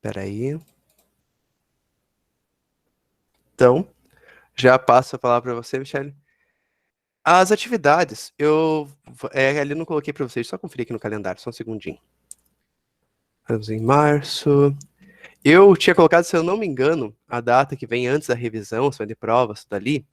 Peraí. Então, já passo a palavra para você, Michele. As atividades, ali eu não coloquei para vocês, só conferir aqui no calendário, só um segundinho. Estamos em março. Eu tinha colocado, se eu não me engano, a data que vem antes da revisão, semana de provas, tudo ali,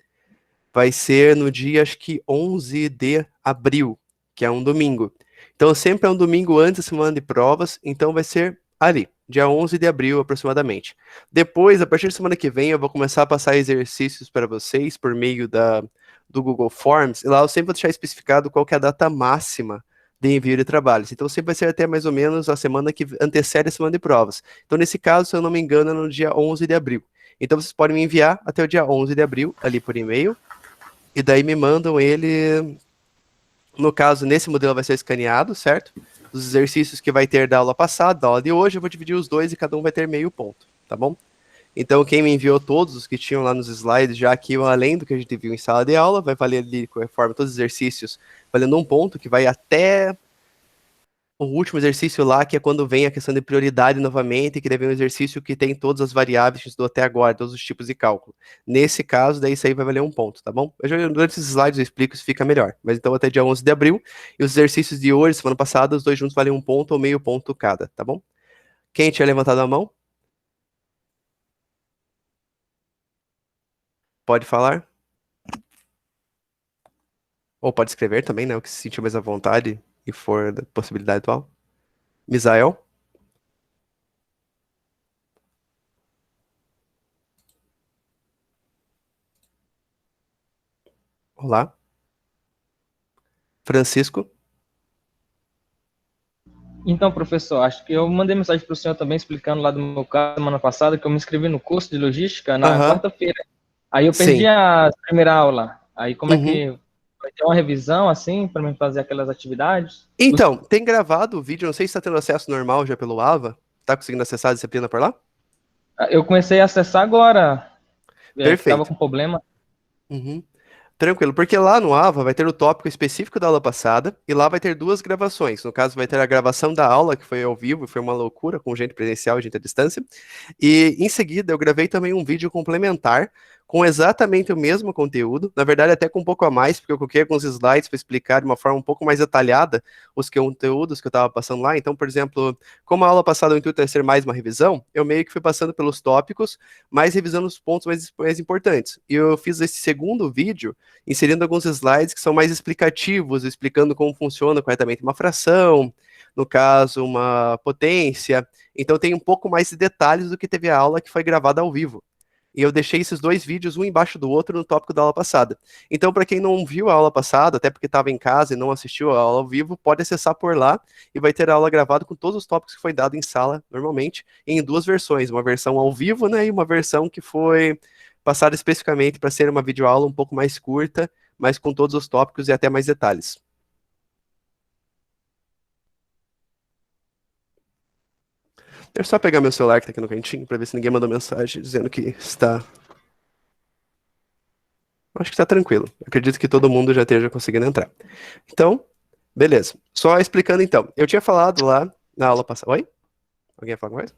vai ser no dia, acho que 11 de abril, que é um domingo. Então, sempre é um domingo antes da semana de provas, então vai ser ali, dia 11 de abril, aproximadamente. Depois, a partir da semana que vem, eu vou começar a passar exercícios para vocês por meio do Google Forms, e lá eu sempre vou deixar especificado qual que é a data máxima de envio de trabalhos. Então, sempre vai ser até mais ou menos a semana que antecede a semana de provas. Então, nesse caso, se eu não me engano, é no dia 11 de abril. Então, vocês podem me enviar até o dia 11 de abril, ali por e-mail, e daí me mandam ele, no caso, nesse modelo vai ser escaneado, certo? Os exercícios que vai ter da aula passada, da aula de hoje, eu vou dividir os dois e cada um vai ter meio ponto, tá bom? Então, quem me enviou todos os que tinham lá nos slides, já que além do que a gente viu em sala de aula, vai valer ali, conforme todos os exercícios, valendo um ponto, que vai até o último exercício lá, que é quando vem a questão de prioridade novamente, que deve ser um exercício que tem todas as variáveis que estudou até agora, todos os tipos de cálculo. Nesse caso, daí isso aí vai valer um ponto, tá bom? Durante esses slides eu explico se fica melhor. Mas então até dia 11 de abril, e os exercícios de hoje, semana passada, os dois juntos valem um ponto ou meio ponto cada, tá bom? Quem tinha levantado a mão? Pode falar? Ou pode escrever também, né? O que se sentir mais à vontade e for da possibilidade atual. Misael? Olá. Francisco? Então, professor, acho que eu mandei mensagem para o senhor também explicando lá do meu caso semana passada que eu me inscrevi no curso de logística na Aham. quarta-feira. Aí eu perdi Sim. a primeira aula. Aí como é Uhum. que vai ter uma revisão assim para mim fazer aquelas atividades? Então, tem gravado o vídeo, não sei se está tendo acesso normal já pelo AVA. Tá conseguindo acessar a disciplina por lá? Eu comecei a acessar agora, que estava Perfeito. com problema. Uhum. Tranquilo, porque lá no AVA vai ter o tópico específico da aula passada e lá vai ter duas gravações. No caso, vai ter a gravação da aula, que foi ao vivo, foi uma loucura, com gente presencial e gente à distância. E em seguida, eu gravei também um vídeo complementar com exatamente o mesmo conteúdo, na verdade, até com um pouco a mais, porque eu coloquei alguns slides para explicar de uma forma um pouco mais detalhada os conteúdos que eu estava passando lá. Então, por exemplo, como a aula passada o intuito é ser mais uma revisão, eu meio que fui passando pelos tópicos, mas revisando os pontos mais importantes. E eu fiz esse segundo vídeo inserindo alguns slides que são mais explicativos, explicando como funciona corretamente uma fração, no caso, uma potência. Então tem um pouco mais de detalhes do que teve a aula que foi gravada ao vivo. E eu deixei esses dois vídeos, um embaixo do outro, no tópico da aula passada. Então, para quem não viu a aula passada, até porque estava em casa e não assistiu a aula ao vivo, pode acessar por lá e vai ter a aula gravada com todos os tópicos que foi dado em sala, normalmente, em duas versões. Uma versão ao vivo, né, e uma versão que foi passada especificamente para ser uma videoaula um pouco mais curta, mas com todos os tópicos e até mais detalhes. Deixa eu só pegar meu celular que tá aqui no cantinho para ver se ninguém mandou mensagem dizendo que está. Acho que está tranquilo. Acredito que todo mundo já esteja conseguindo entrar. Então, beleza. Só explicando então. Eu tinha falado lá na aula passada. Oi? Alguém ia falar alguma coisa?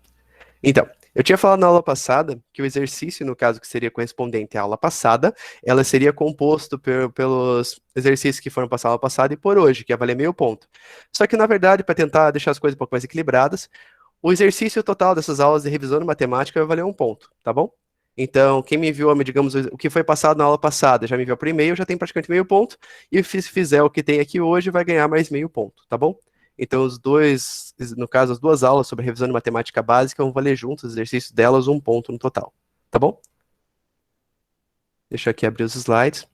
Então, eu tinha falado na aula passada que o exercício, no caso que seria correspondente à aula passada, ela seria composto pelos exercícios que foram passados na aula passada e por hoje, que ia valer meio ponto. Só que, na verdade, para tentar deixar as coisas um pouco mais equilibradas, o exercício total dessas aulas de revisão de matemática vai valer um ponto, tá bom? Então, quem me enviou, digamos, o que foi passado na aula passada, já me enviou por e-mail, já tem praticamente meio ponto, e se fizer o que tem aqui hoje, vai ganhar mais meio ponto, tá bom? Então, os dois, no caso, as duas aulas sobre revisão de matemática básica vão valer juntos, os exercícios delas, um ponto no total, tá bom? Deixa eu aqui abrir os slides.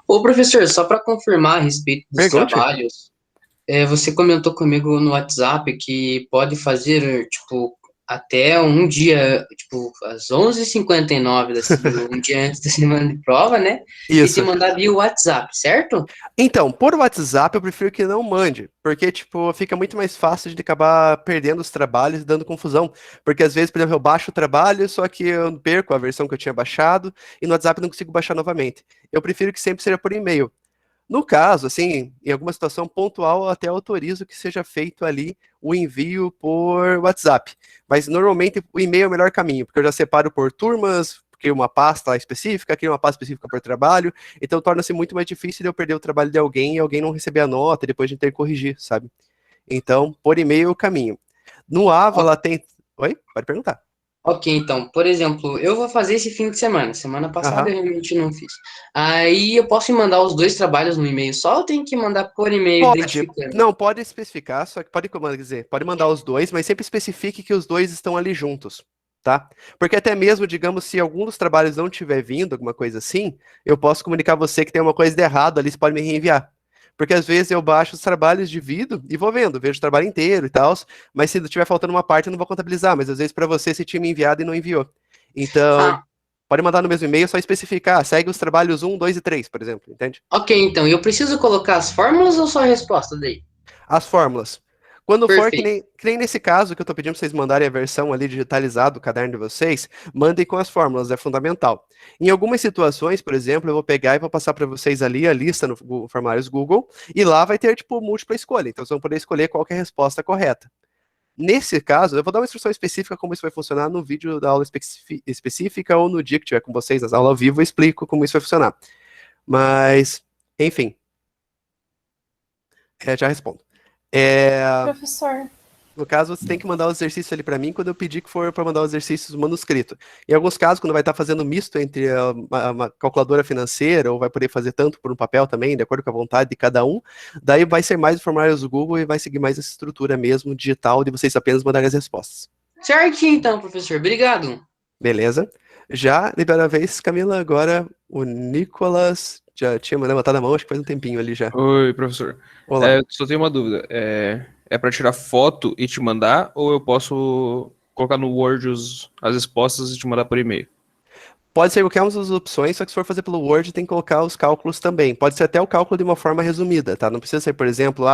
Ô, professor, só para confirmar a respeito dos Pergunte. trabalhos, você comentou comigo no WhatsApp que pode fazer, tipo, até um dia, tipo, às 11h59, um dia antes da semana de prova, né? E te Isso. mandar via WhatsApp, certo? Então, por WhatsApp eu prefiro que não mande, porque, tipo, fica muito mais fácil de acabar perdendo os trabalhos e dando confusão. Porque às vezes, por exemplo, eu baixo o trabalho, só que eu perco a versão que eu tinha baixado, e no WhatsApp eu não consigo baixar novamente. Eu prefiro que sempre seja por e-mail. No caso, assim, em alguma situação pontual, eu até autorizo que seja feito ali o envio por WhatsApp. Mas normalmente o e-mail é o melhor caminho, porque eu já separo por turmas, crio uma pasta específica, crio uma pasta específica por trabalho, então torna-se muito mais difícil de eu perder o trabalho de alguém e alguém não receber a nota e depois de ter que corrigir, sabe? Então, por e-mail é o caminho. No Ava, ela tem... Oi? Pode perguntar. Ok, então, por exemplo, eu vou fazer esse fim de semana. Semana passada Aham. eu realmente não fiz. Aí eu posso mandar os dois trabalhos no e-mail só ou tenho que mandar por e-mail Pode. identificando? Não, pode especificar, só que pode, como dizer, pode mandar os dois, mas sempre especifique que os dois estão ali juntos, tá? Porque até mesmo, digamos, se algum dos trabalhos não tiver vindo, alguma coisa assim, eu posso comunicar a você que tem uma coisa de errado ali, você pode me reenviar. Porque às vezes eu baixo os trabalhos, divido e vou vendo, vejo o trabalho inteiro e tal, mas se tiver faltando uma parte eu não vou contabilizar, mas às vezes para você se tinha me enviado e não enviou. Então, Ah, pode mandar no mesmo e-mail, só especificar, segue os trabalhos 1, 2 e 3, por exemplo, entende? ok, então, eu preciso colocar as fórmulas ou só a resposta daí? As fórmulas. Quando for Perfeito. que nem nesse caso que eu estou pedindo para vocês mandarem a versão ali digitalizada do caderno de vocês, mandem com as fórmulas, é fundamental. Em algumas situações, por exemplo, eu vou pegar e vou passar para vocês ali a lista no formulários Google, e lá vai ter, tipo, múltipla escolha. Então, vocês vão poder escolher qual que é a resposta correta. Nesse caso, eu vou dar uma instrução específica como isso vai funcionar no vídeo da aula específica ou no dia que tiver com vocês, nas aulas ao vivo, eu explico como isso vai funcionar. Mas, enfim, já respondo. É, Professor, No caso, você tem que mandar o exercício ali para mim quando eu pedir que for para mandar o exercício manuscrito. Em alguns casos, quando vai estar fazendo misto entre uma calculadora financeira, ou vai poder fazer tanto por um papel também, de acordo com a vontade de cada um, daí vai ser mais formulários do Google e vai seguir mais essa estrutura mesmo digital de vocês apenas mandarem as respostas. Certinho, então, professor. Obrigado. Beleza? Já libera a vez, Camila, agora o Nicolas já tinha levantado a mão, acho que faz um tempinho ali já. Oi, professor. Olá. Eu só tenho uma dúvida. É para tirar foto e te mandar, ou eu posso colocar no Word as respostas e te mandar por e-mail? Pode ser qualquer uma das opções, só que se for fazer pelo Word, tem que colocar os cálculos também. Pode ser até o cálculo de uma forma resumida, tá? Não precisa ser, por exemplo,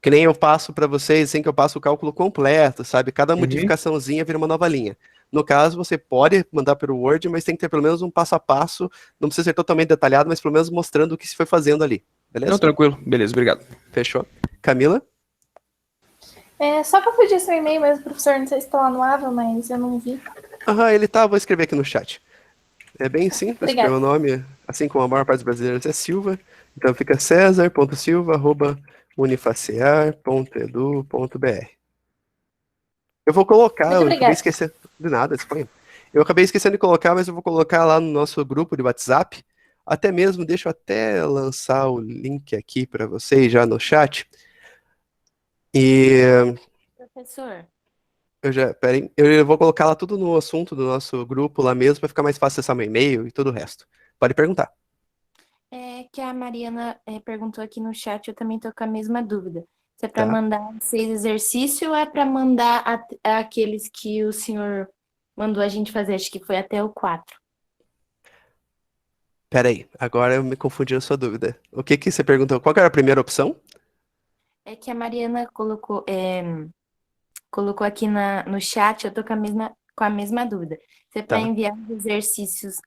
que nem eu passo para vocês, assim que eu passo o cálculo completo, sabe? Cada modificaçãozinha vira uma nova linha. No caso, você pode mandar pelo Word, mas tem que ter pelo menos um passo a passo, não precisa ser totalmente detalhado, mas pelo menos mostrando o que se foi fazendo ali. Beleza? Não, tranquilo. Beleza, obrigado. Fechou. Camila? só que eu pedi seu e-mail mesmo, professor, não sei se está lá no Ava, mas eu não vi. Aham, ele tá, vou escrever aqui no chat. É bem simples, porque Obrigada. meu nome, assim como a maior parte dos brasileiros, é Silva. Então fica cesar.silva@unifacear.edu.br. Eu vou colocar, Muito eu acabei obrigada. esquecendo de nada, disponha. Eu acabei esquecendo de colocar, mas eu vou colocar lá no nosso grupo de WhatsApp. Até mesmo, deixa eu até lançar o link aqui para vocês já no chat. E Professor, peraí, eu vou colocar lá tudo no assunto do nosso grupo lá mesmo, para ficar mais fácil acessar meu e-mail e todo o resto. Pode perguntar. é que a Mariana perguntou aqui no chat, eu também tô com a mesma dúvida. Se é para Tá. mandar 6 exercícios ou é para mandar aqueles que o senhor mandou a gente fazer, acho que foi até o 4. Peraí, agora eu me confundi na sua dúvida. O que que você perguntou? Qual que era a primeira opção? É que a Mariana colocou aqui no chat, eu tô com a mesma dúvida. Se é para Tá. enviar os exercícios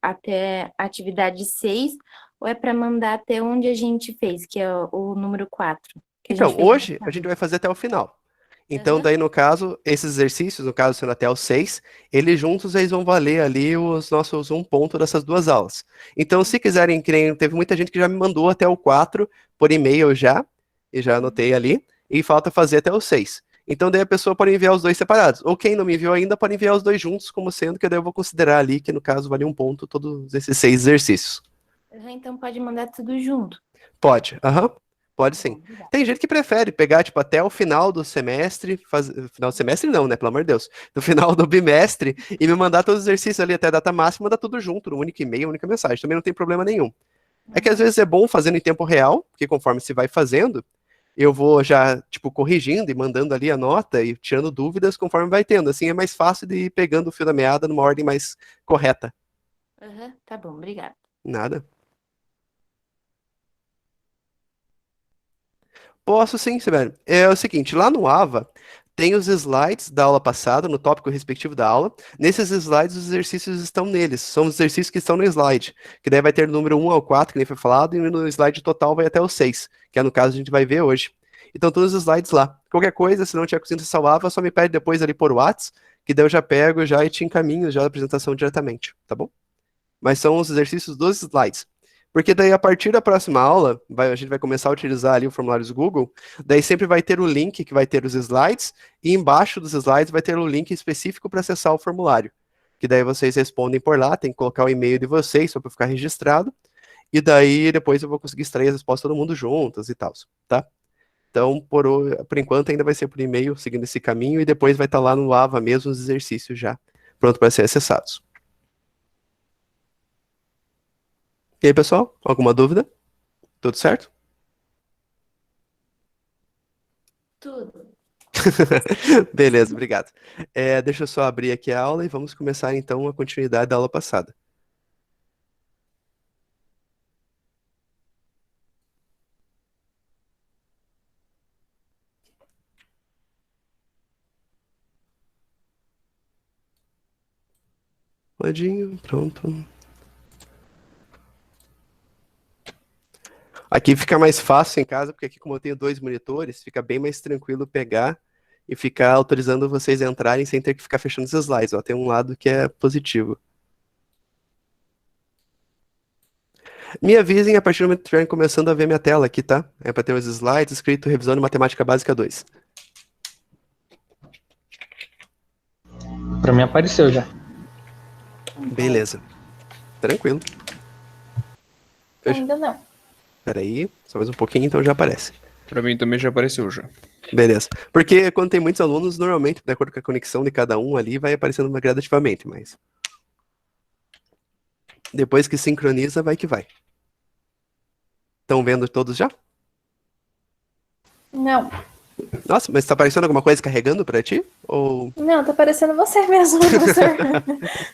até a atividade 6 ou é para mandar até onde a gente fez, que é o número 4? Que a gente Então, fez hoje no a gente vai fazer até o final. Então, Aham. daí, no caso, esses exercícios, no caso sendo até os 6, eles juntos eles vão valer ali os nossos 1 ponto dessas 2 aulas. Então, se quiserem, que nem teve muita gente que já me mandou até o 4 por e-mail já, e já anotei ali, e falta fazer até o 6. Então, daí a pessoa pode enviar os dois separados. Ou quem não me enviou ainda pode enviar os dois juntos, como sendo que daí eu vou considerar ali que, no caso, vale 1 ponto todos esses 6 exercícios. Então pode mandar tudo junto. Pode, pode sim. Obrigada. Tem gente que prefere pegar, tipo, até o final do semestre, final do semestre não, né, pelo amor de Deus, no final do bimestre, e me mandar todos os exercícios ali até a data máxima, mandar tudo junto, no único e-mail, única mensagem, também não tem problema nenhum. É que às vezes é bom fazendo em tempo real, porque conforme se vai fazendo, eu vou já, tipo, corrigindo e mandando ali a nota e tirando dúvidas conforme vai tendo, assim é mais fácil de ir pegando o fio da meada numa ordem mais correta. Tá bom, obrigada. Nada. Posso sim, Sibeli. É o seguinte, lá no Ava tem os slides da aula passada, no tópico respectivo da aula. Nesses slides, os exercícios estão neles. São os exercícios que estão no slide. Que daí vai ter do número 1 ao 4, que nem foi falado, e no slide total vai até o 6, que é no caso a gente vai ver hoje. Então todos os slides lá. Qualquer coisa, se não tiver conseguindo salvar, só me pede depois ali por WhatsApp, que daí eu já pego já e te encaminho já a apresentação diretamente, tá bom? Mas são os exercícios dos slides. Porque daí, a partir da próxima aula, a gente vai começar a utilizar ali o formulário do Google, daí sempre vai ter o link que vai ter os slides, e embaixo dos slides vai ter o link específico para acessar o formulário. Que daí vocês respondem por lá, tem que colocar o e-mail de vocês, só para ficar registrado, e daí depois eu vou conseguir extrair as respostas todo mundo juntas e tal, tá? Então, por enquanto, ainda vai ser por e-mail, seguindo esse caminho, e depois vai estar lá no Ava mesmo os exercícios já, pronto para ser acessados. E aí, pessoal, alguma dúvida? Tudo certo? Tudo. Beleza, obrigado. Deixa eu só abrir aqui a aula e vamos começar então a continuidade da aula passada. Ladinho, pronto. Aqui fica mais fácil em casa, porque aqui como eu tenho 2 monitores, fica bem mais tranquilo pegar e ficar autorizando vocês a entrarem sem ter que ficar fechando os slides. Ó, tem um lado que é positivo. Me avisem a partir do momento que estiverem começando a ver minha tela aqui, tá? É para ter os slides escrito Revisão de Matemática Básica 2. Pra mim apareceu já. Beleza. Tranquilo. Ainda não. Peraí, só mais um pouquinho, então já aparece. Pra mim também já apareceu já. Beleza. Porque quando tem muitos alunos, normalmente, de acordo com a conexão de cada um ali, vai aparecendo gradativamente, mas... Depois que sincroniza, vai que vai. Estão vendo todos já? Não. Nossa, mas tá aparecendo alguma coisa carregando pra ti? Ou... Não, tá parecendo você mesmo, professor.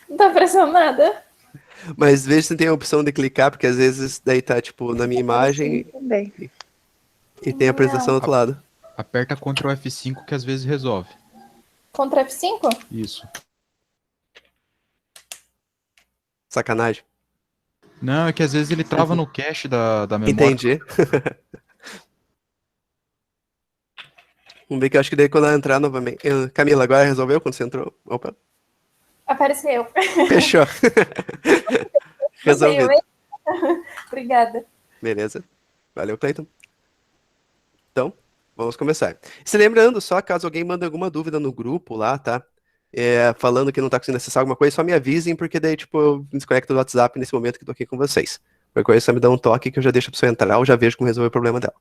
Não tá aparecendo nada. Mas veja se tem a opção de clicar, porque às vezes daí tá, tipo, na minha imagem Também. e tem a apresentação do outro lado. Aperta Ctrl F5 que às vezes resolve. Contra F5? Isso. Sacanagem. Não, é que às vezes ele trava no cache da memória. Entendi. Vamos ver que eu acho que daí quando ela entrar novamente... Camila, agora resolveu quando você entrou? Opa. Apareceu. Fechou. Resolvido. Obrigada. Beleza. Valeu, Cleiton. Então, vamos começar. Se lembrando, só caso alguém mande alguma dúvida no grupo lá, tá? Falando que não tá conseguindo acessar alguma coisa, só me avisem, porque daí, tipo, eu me desconecto do WhatsApp nesse momento que eu tô aqui com vocês. Qualquer coisa, só me dá um toque que eu já deixo a pessoa entrar, eu já vejo como resolver o problema dela.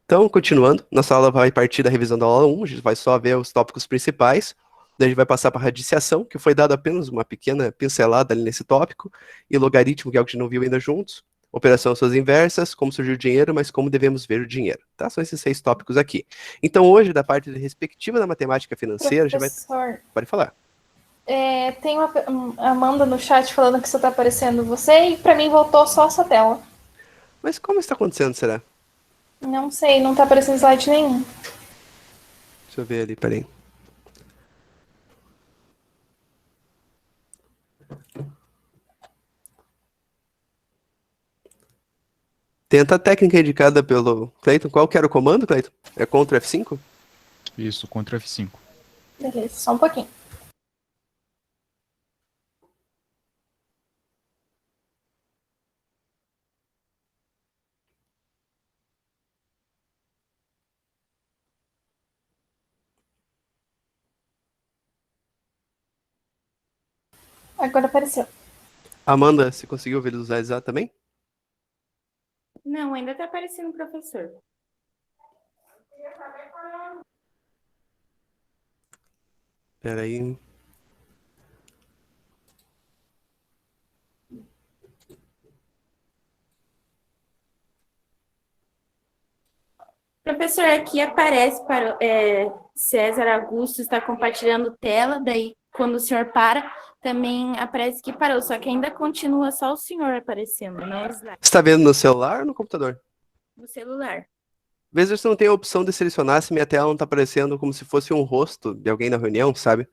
Então, continuando, nossa aula vai partir da revisão da aula 1, a gente vai só ver os tópicos principais, daí a gente vai passar para a radiciação, que foi dado apenas uma pequena pincelada ali nesse tópico, e logaritmo, que é algo que a gente não viu ainda juntos, operação suas inversas, como surgiu o dinheiro, mas como devemos ver o dinheiro, tá? São esses 6 tópicos aqui. Então, hoje, da parte respectiva da matemática financeira, a gente vai... Professor, Pode falar. tem uma Amanda no chat falando que só tá aparecendo você e pra mim voltou só essa tela. Mas como isso está acontecendo, será? Não sei, não tá aparecendo slide nenhum. Deixa eu ver ali, peraí. Tenta a técnica indicada pelo Cleiton. Qual que era o comando, Cleiton? É Ctrl F5? Isso, Ctrl F5. Beleza, só um pouquinho. Agora apareceu. Amanda, você conseguiu visualizar também? Não, ainda tá aparecendo o professor. Peraí. Professor, aqui aparece para César Augusto está compartilhando tela, daí quando o senhor para, também aparece que parou, só que ainda continua só o senhor aparecendo, não os slides Você está vendo no celular ou no computador? do celular. Às vezes você não tem a opção de selecionar se minha tela não está aparecendo como se fosse um rosto de alguém na reunião, sabe?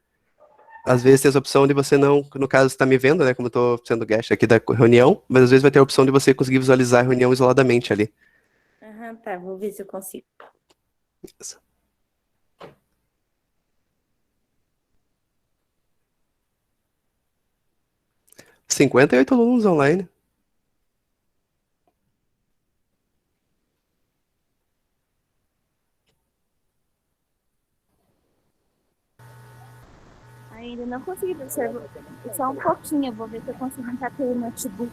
Às vezes tem essa opção de você não, no caso você está me vendo, né, como eu estou sendo guest aqui da reunião, mas às vezes vai ter a opção de você conseguir visualizar a reunião isoladamente ali. Aham, tá, vou ver se eu consigo. Isso. 58 alunos online. Ainda não consegui ver, só um pouquinho. Eu vou ver se eu consigo entrar pelo notebook.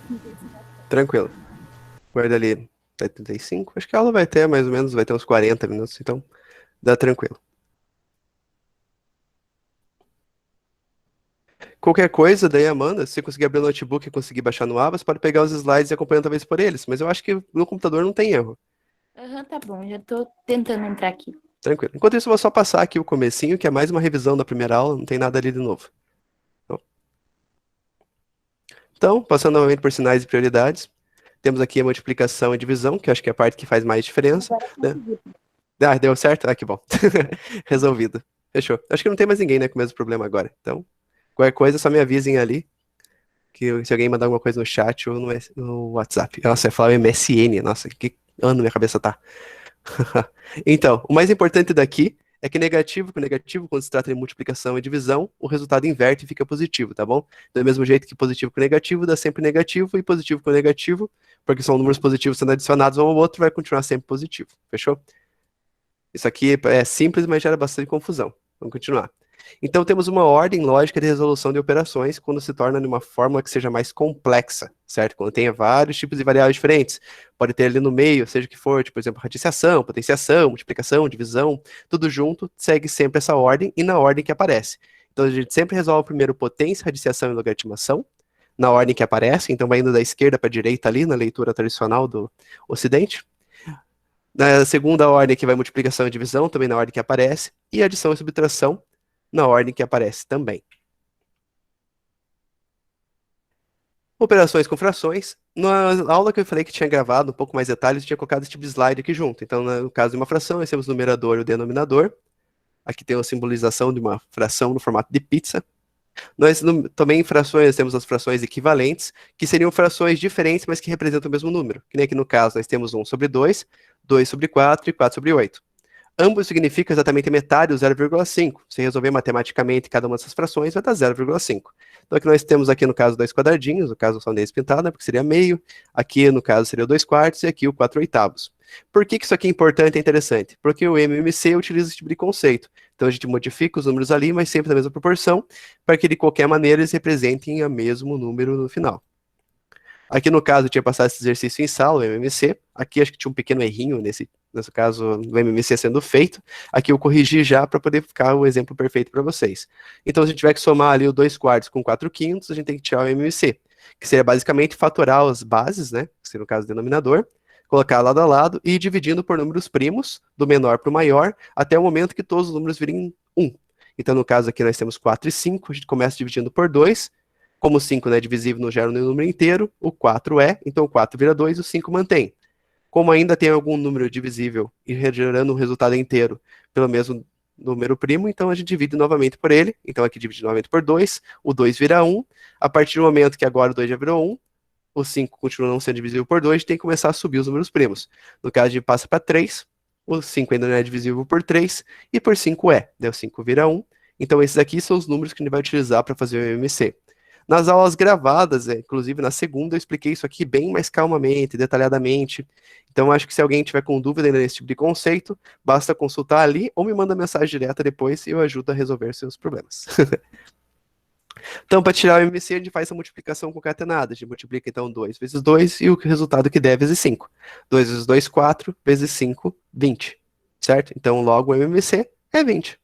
Tranquilo. Guarda ali 75. Acho que a aula vai ter mais ou menos, vai ter uns 40 minutos, então dá tranquilo. Qualquer coisa, daí, Amanda, se você conseguir abrir o notebook e conseguir baixar no Abas, pode pegar os slides e acompanhar talvez por eles. Mas eu acho que no computador não tem erro. Aham, tá bom. Já tô tentando entrar aqui. Tranquilo. Enquanto isso, eu vou só passar aqui o comecinho, que é mais uma revisão da primeira aula, não tem nada ali de novo. Então, passando novamente por sinais e prioridades, temos aqui a multiplicação e divisão, que eu acho que é a parte que faz mais diferença, né? Ah, deu certo? Ah, que bom. Resolvido. Fechou. Acho que não tem mais ninguém, né, com o mesmo problema agora. Então, qualquer coisa, só me avisem ali, que se alguém mandar alguma coisa no chat ou no WhatsApp. Nossa, eu ia falar MSN. Nossa, que ano minha cabeça tá. Então, o mais importante daqui é que negativo com negativo, quando se trata de multiplicação e divisão, o resultado inverte e fica positivo, tá bom? Do mesmo jeito que positivo com negativo dá sempre negativo, e positivo com negativo, porque são números positivos sendo adicionados um ao outro, vai continuar sempre positivo, fechou? Isso aqui é simples, mas gera bastante confusão. Vamos continuar. Então, temos uma ordem lógica de resolução de operações quando se torna uma fórmula que seja mais complexa, certo? Quando tenha vários tipos de variáveis diferentes. Pode ter ali no meio, seja o que for, tipo, por exemplo, radiciação, potenciação, multiplicação, divisão, tudo junto, segue sempre essa ordem e na ordem que aparece. Então, a gente sempre resolve primeiro potência, radiciação e logaritmação, na ordem que aparece, então vai indo da esquerda para a direita ali, na leitura tradicional do Ocidente. Na segunda ordem aqui vai multiplicação e divisão, também na ordem que aparece, e adição e subtração, na ordem que aparece também. Operações com frações. Na aula que eu falei que tinha gravado um pouco mais detalhes, eu tinha colocado esse tipo de slide aqui junto. Então, no caso de uma fração, nós temos o numerador e o denominador. Aqui tem a simbolização de uma fração no formato de pizza. Nós também em frações temos as frações equivalentes, que seriam frações diferentes, mas que representam o mesmo número. Que nem aqui no caso, nós temos 1 sobre 2, 2 sobre 4 e 4 sobre 8. Ambos significam exatamente metade do 0,5. Se resolver matematicamente cada uma dessas frações, vai dar 0,5. Então aqui nós temos aqui no caso 2 quadradinhos, no caso são deles pintados, né, porque seria meio. Aqui no caso seria o 2 quartos e aqui o 4 oitavos. Por que isso aqui é importante e interessante? Porque o MMC utiliza esse tipo de conceito. Então a gente modifica os números ali, mas sempre na mesma proporção, para que de qualquer maneira eles representem o mesmo número no final. Aqui no caso eu tinha passado esse exercício em sala, o MMC. Aqui acho que tinha um pequeno errinho nesse caso do MMC sendo feito. Aqui eu corrigi já para poder ficar o exemplo perfeito para vocês. Então se a gente tiver que somar ali o 2 quartos com 4 quintos, a gente tem que tirar o MMC, que seria basicamente fatorar as bases, né, que seria no caso o denominador, colocar lado a lado e ir dividindo por números primos, do menor para o maior, até o momento que todos os números virem 1. Então no caso aqui nós temos 4 e 5, a gente começa dividindo por 2, como o 5 não é divisível, não gera um número inteiro, o 4 é, então o 4 vira 2 e o 5 mantém. Como ainda tem algum número divisível e gerando um resultado inteiro pelo mesmo número primo, então a gente divide novamente por ele. Então aqui divide novamente por 2, o 2 vira 1. A partir do momento que agora o 2 já virou 1, o 5 continua não sendo divisível por 2, a gente tem que começar a subir os números primos. No caso, a gente passa para 3, o 5 ainda não é divisível por 3, e por 5 é. Daí o 5 vira 1. Então esses aqui são os números que a gente vai utilizar para fazer o MMC. Nas aulas gravadas, inclusive na segunda, eu expliquei isso aqui bem mais calmamente, detalhadamente. Então, acho que se alguém tiver com dúvida ainda nesse tipo de conceito, basta consultar ali ou me manda mensagem direta depois e eu ajudo a resolver seus problemas. Então, para tirar o MMC, a gente faz essa multiplicação concatenada. A gente multiplica, então, 2 vezes 2 e o resultado que der é vezes 5. 2 vezes 2, 4, vezes 5, 20. Certo? Então, logo o MMC é 20.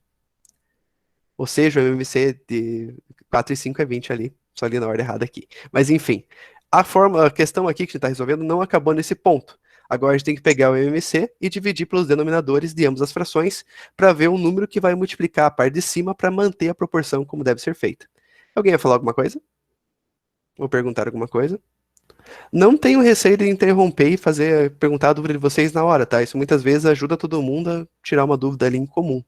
Ou seja, o MMC de 4 e 5 é 20 ali. Só li na ordem errada aqui. Mas enfim, a questão aqui que a gente está resolvendo não acabou nesse ponto. Agora a gente tem que pegar o MMC e dividir pelos denominadores de ambas as frações para ver o número que vai multiplicar a parte de cima para manter a proporção como deve ser feita. Alguém vai falar alguma coisa? Ou perguntar alguma coisa? Não tenho receio de interromper e perguntar a dúvida de vocês na hora, tá? Isso muitas vezes ajuda todo mundo a tirar uma dúvida ali em comum.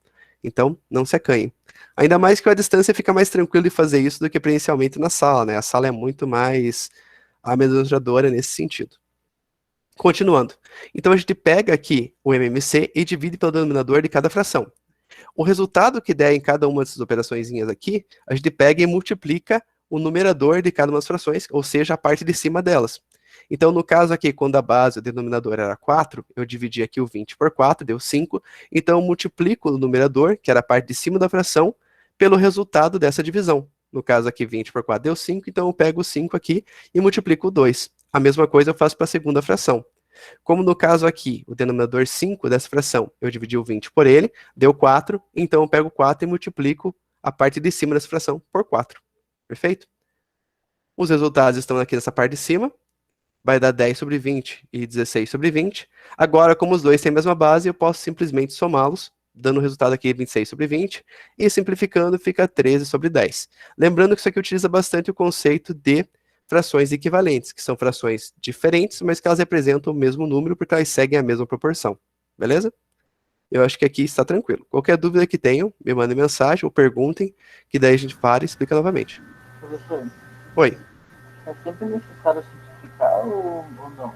Então, não se acanhem. Ainda mais que a distância fica mais tranquilo de fazer isso do que presencialmente na sala, né? A sala é muito mais amedrontadora nesse sentido. Continuando. Então, a gente pega aqui o MMC e divide pelo denominador de cada fração. O resultado que der em cada uma dessas operaçõezinhas aqui, a gente pega e multiplica o numerador de cada uma das frações, ou seja, a parte de cima delas. Então, no caso aqui, quando a base, o denominador era 4, eu dividi aqui o 20 por 4, deu 5. Então, eu multiplico o numerador, que era a parte de cima da fração, pelo resultado dessa divisão. No caso aqui, 20 por 4 deu 5, então eu pego o 5 aqui e multiplico o 2. A mesma coisa eu faço para a segunda fração. Como no caso aqui, o denominador 5 dessa fração, eu dividi o 20 por ele, deu 4, então eu pego 4 e multiplico a parte de cima dessa fração por 4. Perfeito? Os resultados estão aqui nessa parte de cima, vai dar 10 sobre 20 e 16 sobre 20. Agora, como os dois têm a mesma base, eu posso simplesmente somá-los, dando o resultado aqui 26 sobre 20, e simplificando fica 13 sobre 10. Lembrando que isso aqui utiliza bastante o conceito de frações equivalentes, que são frações diferentes, mas que elas representam o mesmo número porque elas seguem a mesma proporção. Beleza? Eu acho que aqui está tranquilo. Qualquer dúvida que tenham, me mandem mensagem ou perguntem, que daí a gente para e explica novamente. Professor, Oi. é sempre necessário simplificar ou não?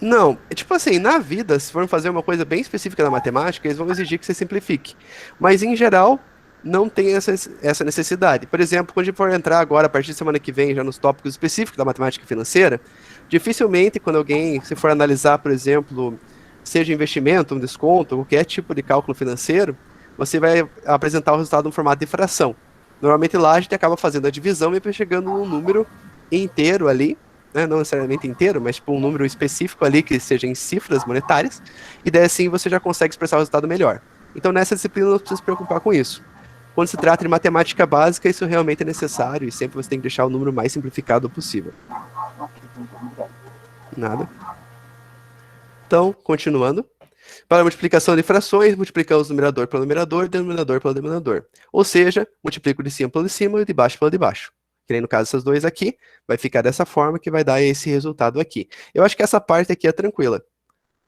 Não, tipo assim, na vida, se for fazer uma coisa bem específica da matemática, eles vão exigir que você simplifique. Mas, em geral, não tem essa necessidade. Por exemplo, quando a gente for entrar agora, a partir de semana que vem, já nos tópicos específicos da matemática financeira, dificilmente, quando alguém, se for analisar, por exemplo, seja investimento, um desconto, qualquer tipo de cálculo financeiro, você vai apresentar o resultado no formato de fração. Normalmente lá a gente acaba fazendo a divisão e chegando num número inteiro ali, né, não necessariamente inteiro, mas tipo um número específico ali que seja em cifras monetárias, e daí assim você já consegue expressar o resultado melhor. Então nessa disciplina não precisa se preocupar com isso. Quando se trata de matemática básica, isso realmente é necessário e sempre você tem que deixar o número mais simplificado possível. Nada. Então, continuando. Para a multiplicação de frações, multiplicamos o numerador pelo numerador e o denominador pelo denominador. Ou seja, multiplico o de cima pelo de cima e o de baixo pelo de baixo. Que nem no caso dessas dois aqui, vai ficar dessa forma que vai dar esse resultado aqui. Eu acho que essa parte aqui é tranquila.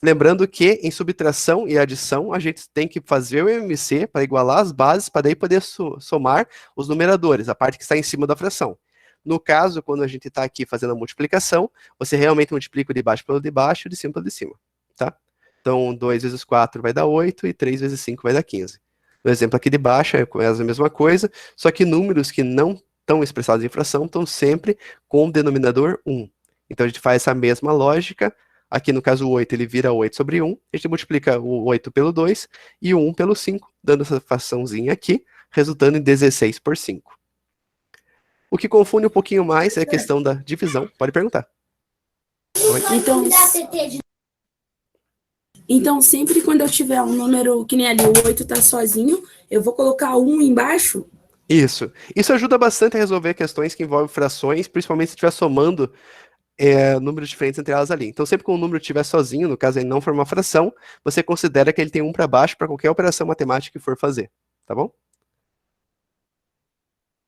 Lembrando que em subtração e adição, a gente tem que fazer o MMC para igualar as bases, para daí poder somar os numeradores, a parte que está em cima da fração. No caso, quando a gente está aqui fazendo a multiplicação, você realmente multiplica o de baixo pelo de baixo e o de cima pelo de cima. Tá? Então, 2 vezes 4 vai dar 8 e 3 vezes 5 vai dar 15. No exemplo aqui de baixo é a mesma coisa, só que números que não estão expressados em fração estão sempre com o denominador 1. Então, a gente faz essa mesma lógica. Aqui, no caso, o 8 ele vira 8 sobre 1. A gente multiplica o 8 pelo 2 e o 1 pelo 5, dando essa fraçãozinha aqui, resultando em 16 por 5. O que confunde um pouquinho mais é a questão da divisão. Pode perguntar. Oi? Então, sempre quando eu tiver um número que nem ali, o 8 tá sozinho, eu vou colocar 1 embaixo? Isso. Isso ajuda bastante a resolver questões que envolvem frações, principalmente se estiver somando números diferentes entre elas ali. Então, sempre que um número estiver sozinho, no caso ele não for uma fração, você considera que ele tem 1 para baixo para qualquer operação matemática que for fazer. Tá bom?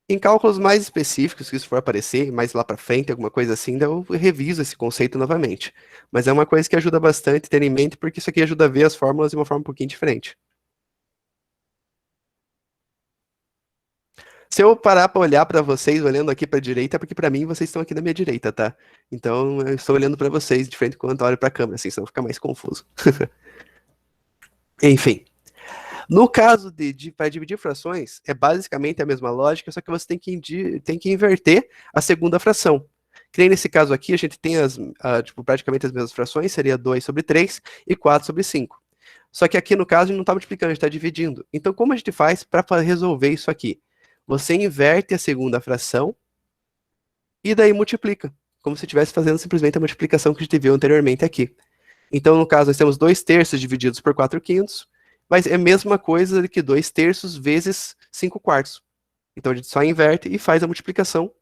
Em cálculos mais específicos, que isso for aparecer mais lá para frente, alguma coisa assim, daí eu reviso esse conceito novamente. Mas é uma coisa que ajuda bastante a ter em mente, porque isso aqui ajuda a ver as fórmulas de uma forma um pouquinho diferente. Se eu parar para olhar para vocês, olhando aqui para a direita, é porque para mim vocês estão aqui na minha direita, tá? Então eu estou olhando para vocês, diferente quando eu olho para a câmera, assim, senão fica mais confuso. Enfim. No caso para dividir frações, é basicamente a mesma lógica, só que você tem que inverter a segunda fração. Que nem nesse caso aqui, a gente tem praticamente as mesmas frações, seria 2 sobre 3 e 4 sobre 5. Só que aqui, no caso, a gente não está multiplicando, a gente está dividindo. Então, como a gente faz para resolver isso aqui? Você inverte a segunda fração e daí multiplica, como se estivesse fazendo simplesmente a multiplicação que a gente viu anteriormente aqui. Então, no caso, nós temos 2/3 divididos por 4/5, mas é a mesma coisa que 2/3 vezes 5/4. Então, a gente só inverte e faz a multiplicação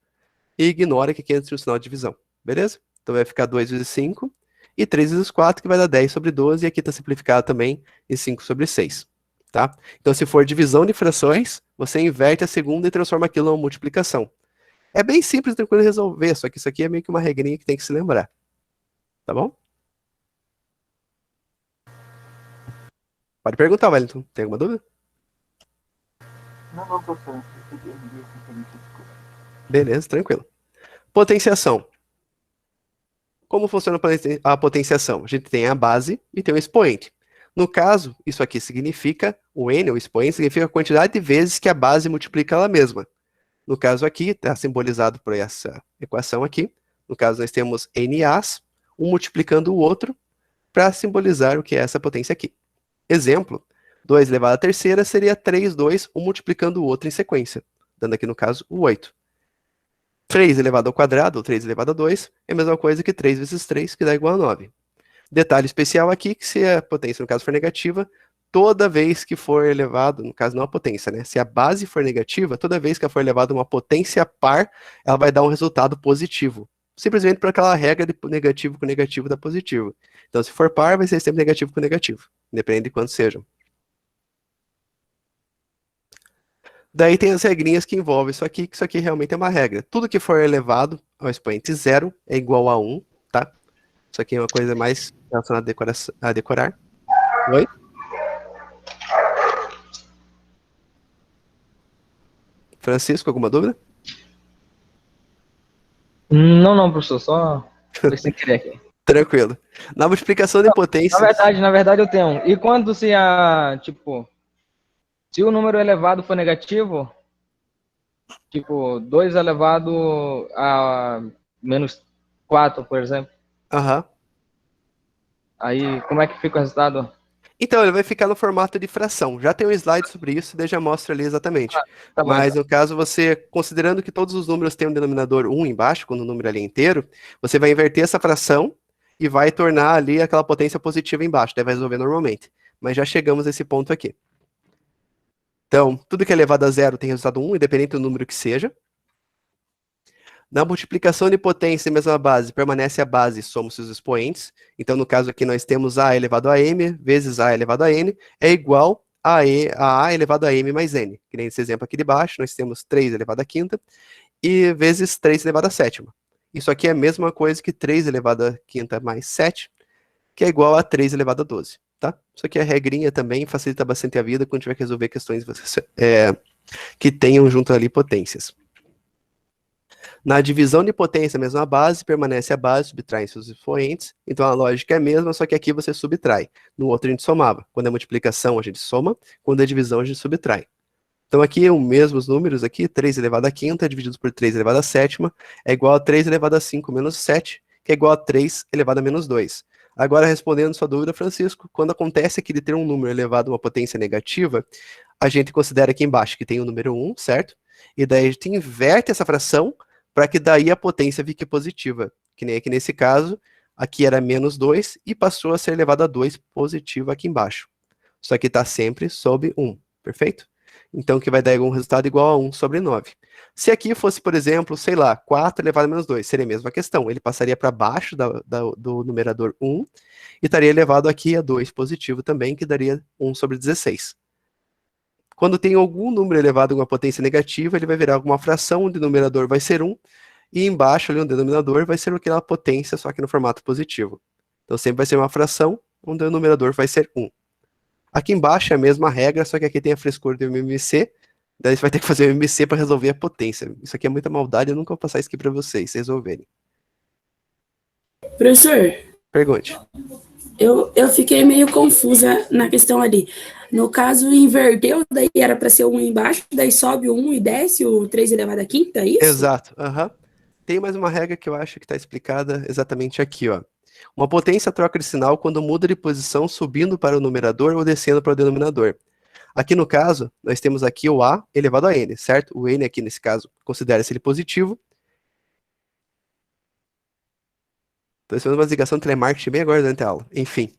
e ignora que aqui é o sinal de divisão. Beleza? Então, vai ficar 2 vezes 5 e 3 vezes 4, que vai dar 10 sobre 12, e aqui está simplificado também em 5 sobre 6. Tá? Então, se for divisão de frações, você inverte a segunda e transforma aquilo numa multiplicação. É bem simples e tranquilo de resolver, só que isso aqui é meio que uma regrinha que tem que se lembrar. Tá bom? Pode perguntar, Wellington. Tem alguma dúvida? Não, professor. Beleza, tranquilo. Potenciação. como funciona a potenciação? A gente tem a base e tem o expoente. No caso, isso aqui significa, o n, o expoente, significa a quantidade de vezes que a base multiplica ela mesma. No caso aqui, está simbolizado por essa equação aqui. No caso, nós temos NAs, um multiplicando o outro, para simbolizar o que é essa potência aqui. Exemplo, 2 elevado à terceira seria 3, 2, um multiplicando o outro em sequência, dando aqui, no caso, o 8. 3 elevado ao quadrado, ou 3 elevado a 2, é a mesma coisa que 3 vezes 3, que dá igual a 9. Detalhe especial aqui, que se a potência, no caso, for negativa, toda vez que for elevado, no caso não a potência, né? Se a base for negativa, toda vez que for elevada uma potência par, ela vai dar um resultado positivo. Simplesmente por aquela regra de negativo com negativo dá positivo. Então, se for par, vai ser sempre negativo com negativo, independente de quanto sejam. Daí tem as regrinhas que envolvem isso aqui, que isso aqui realmente é uma regra. Tudo que for elevado ao expoente 0 é igual a 1, tá? Isso aqui é uma coisa mais relacionada a decorar. Oi? Francisco, alguma dúvida? Não, professor, só foi sem querer aqui. Tranquilo. Na multiplicação de potência... Na verdade eu tenho um. E quando se se o número elevado for negativo, tipo, 2 elevado a menos 4, por exemplo. Aham. Aí, como é que fica o resultado? Então, ele vai ficar no formato de fração. Já tem um slide sobre isso, daí já mostra ali exatamente. Tá bom, Mas, então. no caso, você, considerando que todos os números têm um denominador 1 embaixo, quando o número ali é inteiro, você vai inverter essa fração e vai tornar ali aquela potência positiva embaixo. Daí vai resolver normalmente. Mas já chegamos a esse ponto aqui. Então, tudo que é elevado a zero tem resultado 1, independente do número que seja. Na multiplicação de potência em mesma base, permanece a base, somos os expoentes. Então, no caso aqui, nós temos a elevado a m vezes a elevado a n é igual a a elevado a m mais n. Que nem esse exemplo aqui de baixo, nós temos 3 elevado a quinta e vezes 3 elevado a sétima. Isso aqui é a mesma coisa que 3 elevado a quinta mais 7, que é igual a 3 elevado a 12. Tá? Isso aqui é regrinha também, facilita bastante a vida quando tiver que resolver questões que tenham junto ali potências. Na divisão de potência, a mesma base, permanece a base, subtrai seus expoentes. Então a lógica é a mesma, só que aqui você subtrai. No outro a gente somava. Quando é multiplicação, a gente soma. Quando é divisão, a gente subtrai. Então aqui, os mesmos números aqui, 3 elevado a quinta dividido por 3 elevado a sétima, é igual a 3 elevado a 5 menos 7, que é igual a 3 elevado a menos 2. Agora, respondendo sua dúvida, Francisco, quando acontece aqui de ter um número elevado a uma potência negativa, a gente considera aqui embaixo que tem o número 1, certo? E daí a gente inverte essa fração, para que daí a potência fique positiva. Que nem aqui nesse caso, aqui era menos 2 e passou a ser elevado a 2 positivo aqui embaixo. Isso aqui está sempre sobre 1, perfeito? Então, que vai dar um resultado igual a 1 sobre 9. Se aqui fosse, por exemplo, sei lá, 4 elevado a menos 2, seria a mesma questão. Ele passaria para baixo do numerador 1 e estaria elevado aqui a 2 positivo também, que daria 1 sobre 16. Quando tem algum número elevado a uma potência negativa, ele vai virar alguma fração, o denominador vai ser 1, e embaixo ali o denominador vai ser aquela potência, só que no formato positivo. Então sempre vai ser uma fração, o denominador vai ser 1. Aqui embaixo é a mesma regra, só que aqui tem a frescura do MMC, daí você vai ter que fazer o MMC para resolver a potência. Isso aqui é muita maldade, eu nunca vou passar isso aqui para vocês resolverem. Professor, Pergunte. eu fiquei meio confusa na questão ali. No caso, inverteu, daí era para ser o 1 embaixo, daí sobe o 1 e desce o 3 elevado a quinta, é isso? Exato. Tem mais uma regra que eu acho que está explicada exatamente aqui, ó. Uma potência troca de sinal quando muda de posição subindo para o numerador ou descendo para o denominador. Aqui no caso, nós temos aqui o A elevado a N, certo? O N aqui nesse caso considera-se ele positivo. Estou fazendo uma ligação de telemarketing bem agora durante a aula. Enfim.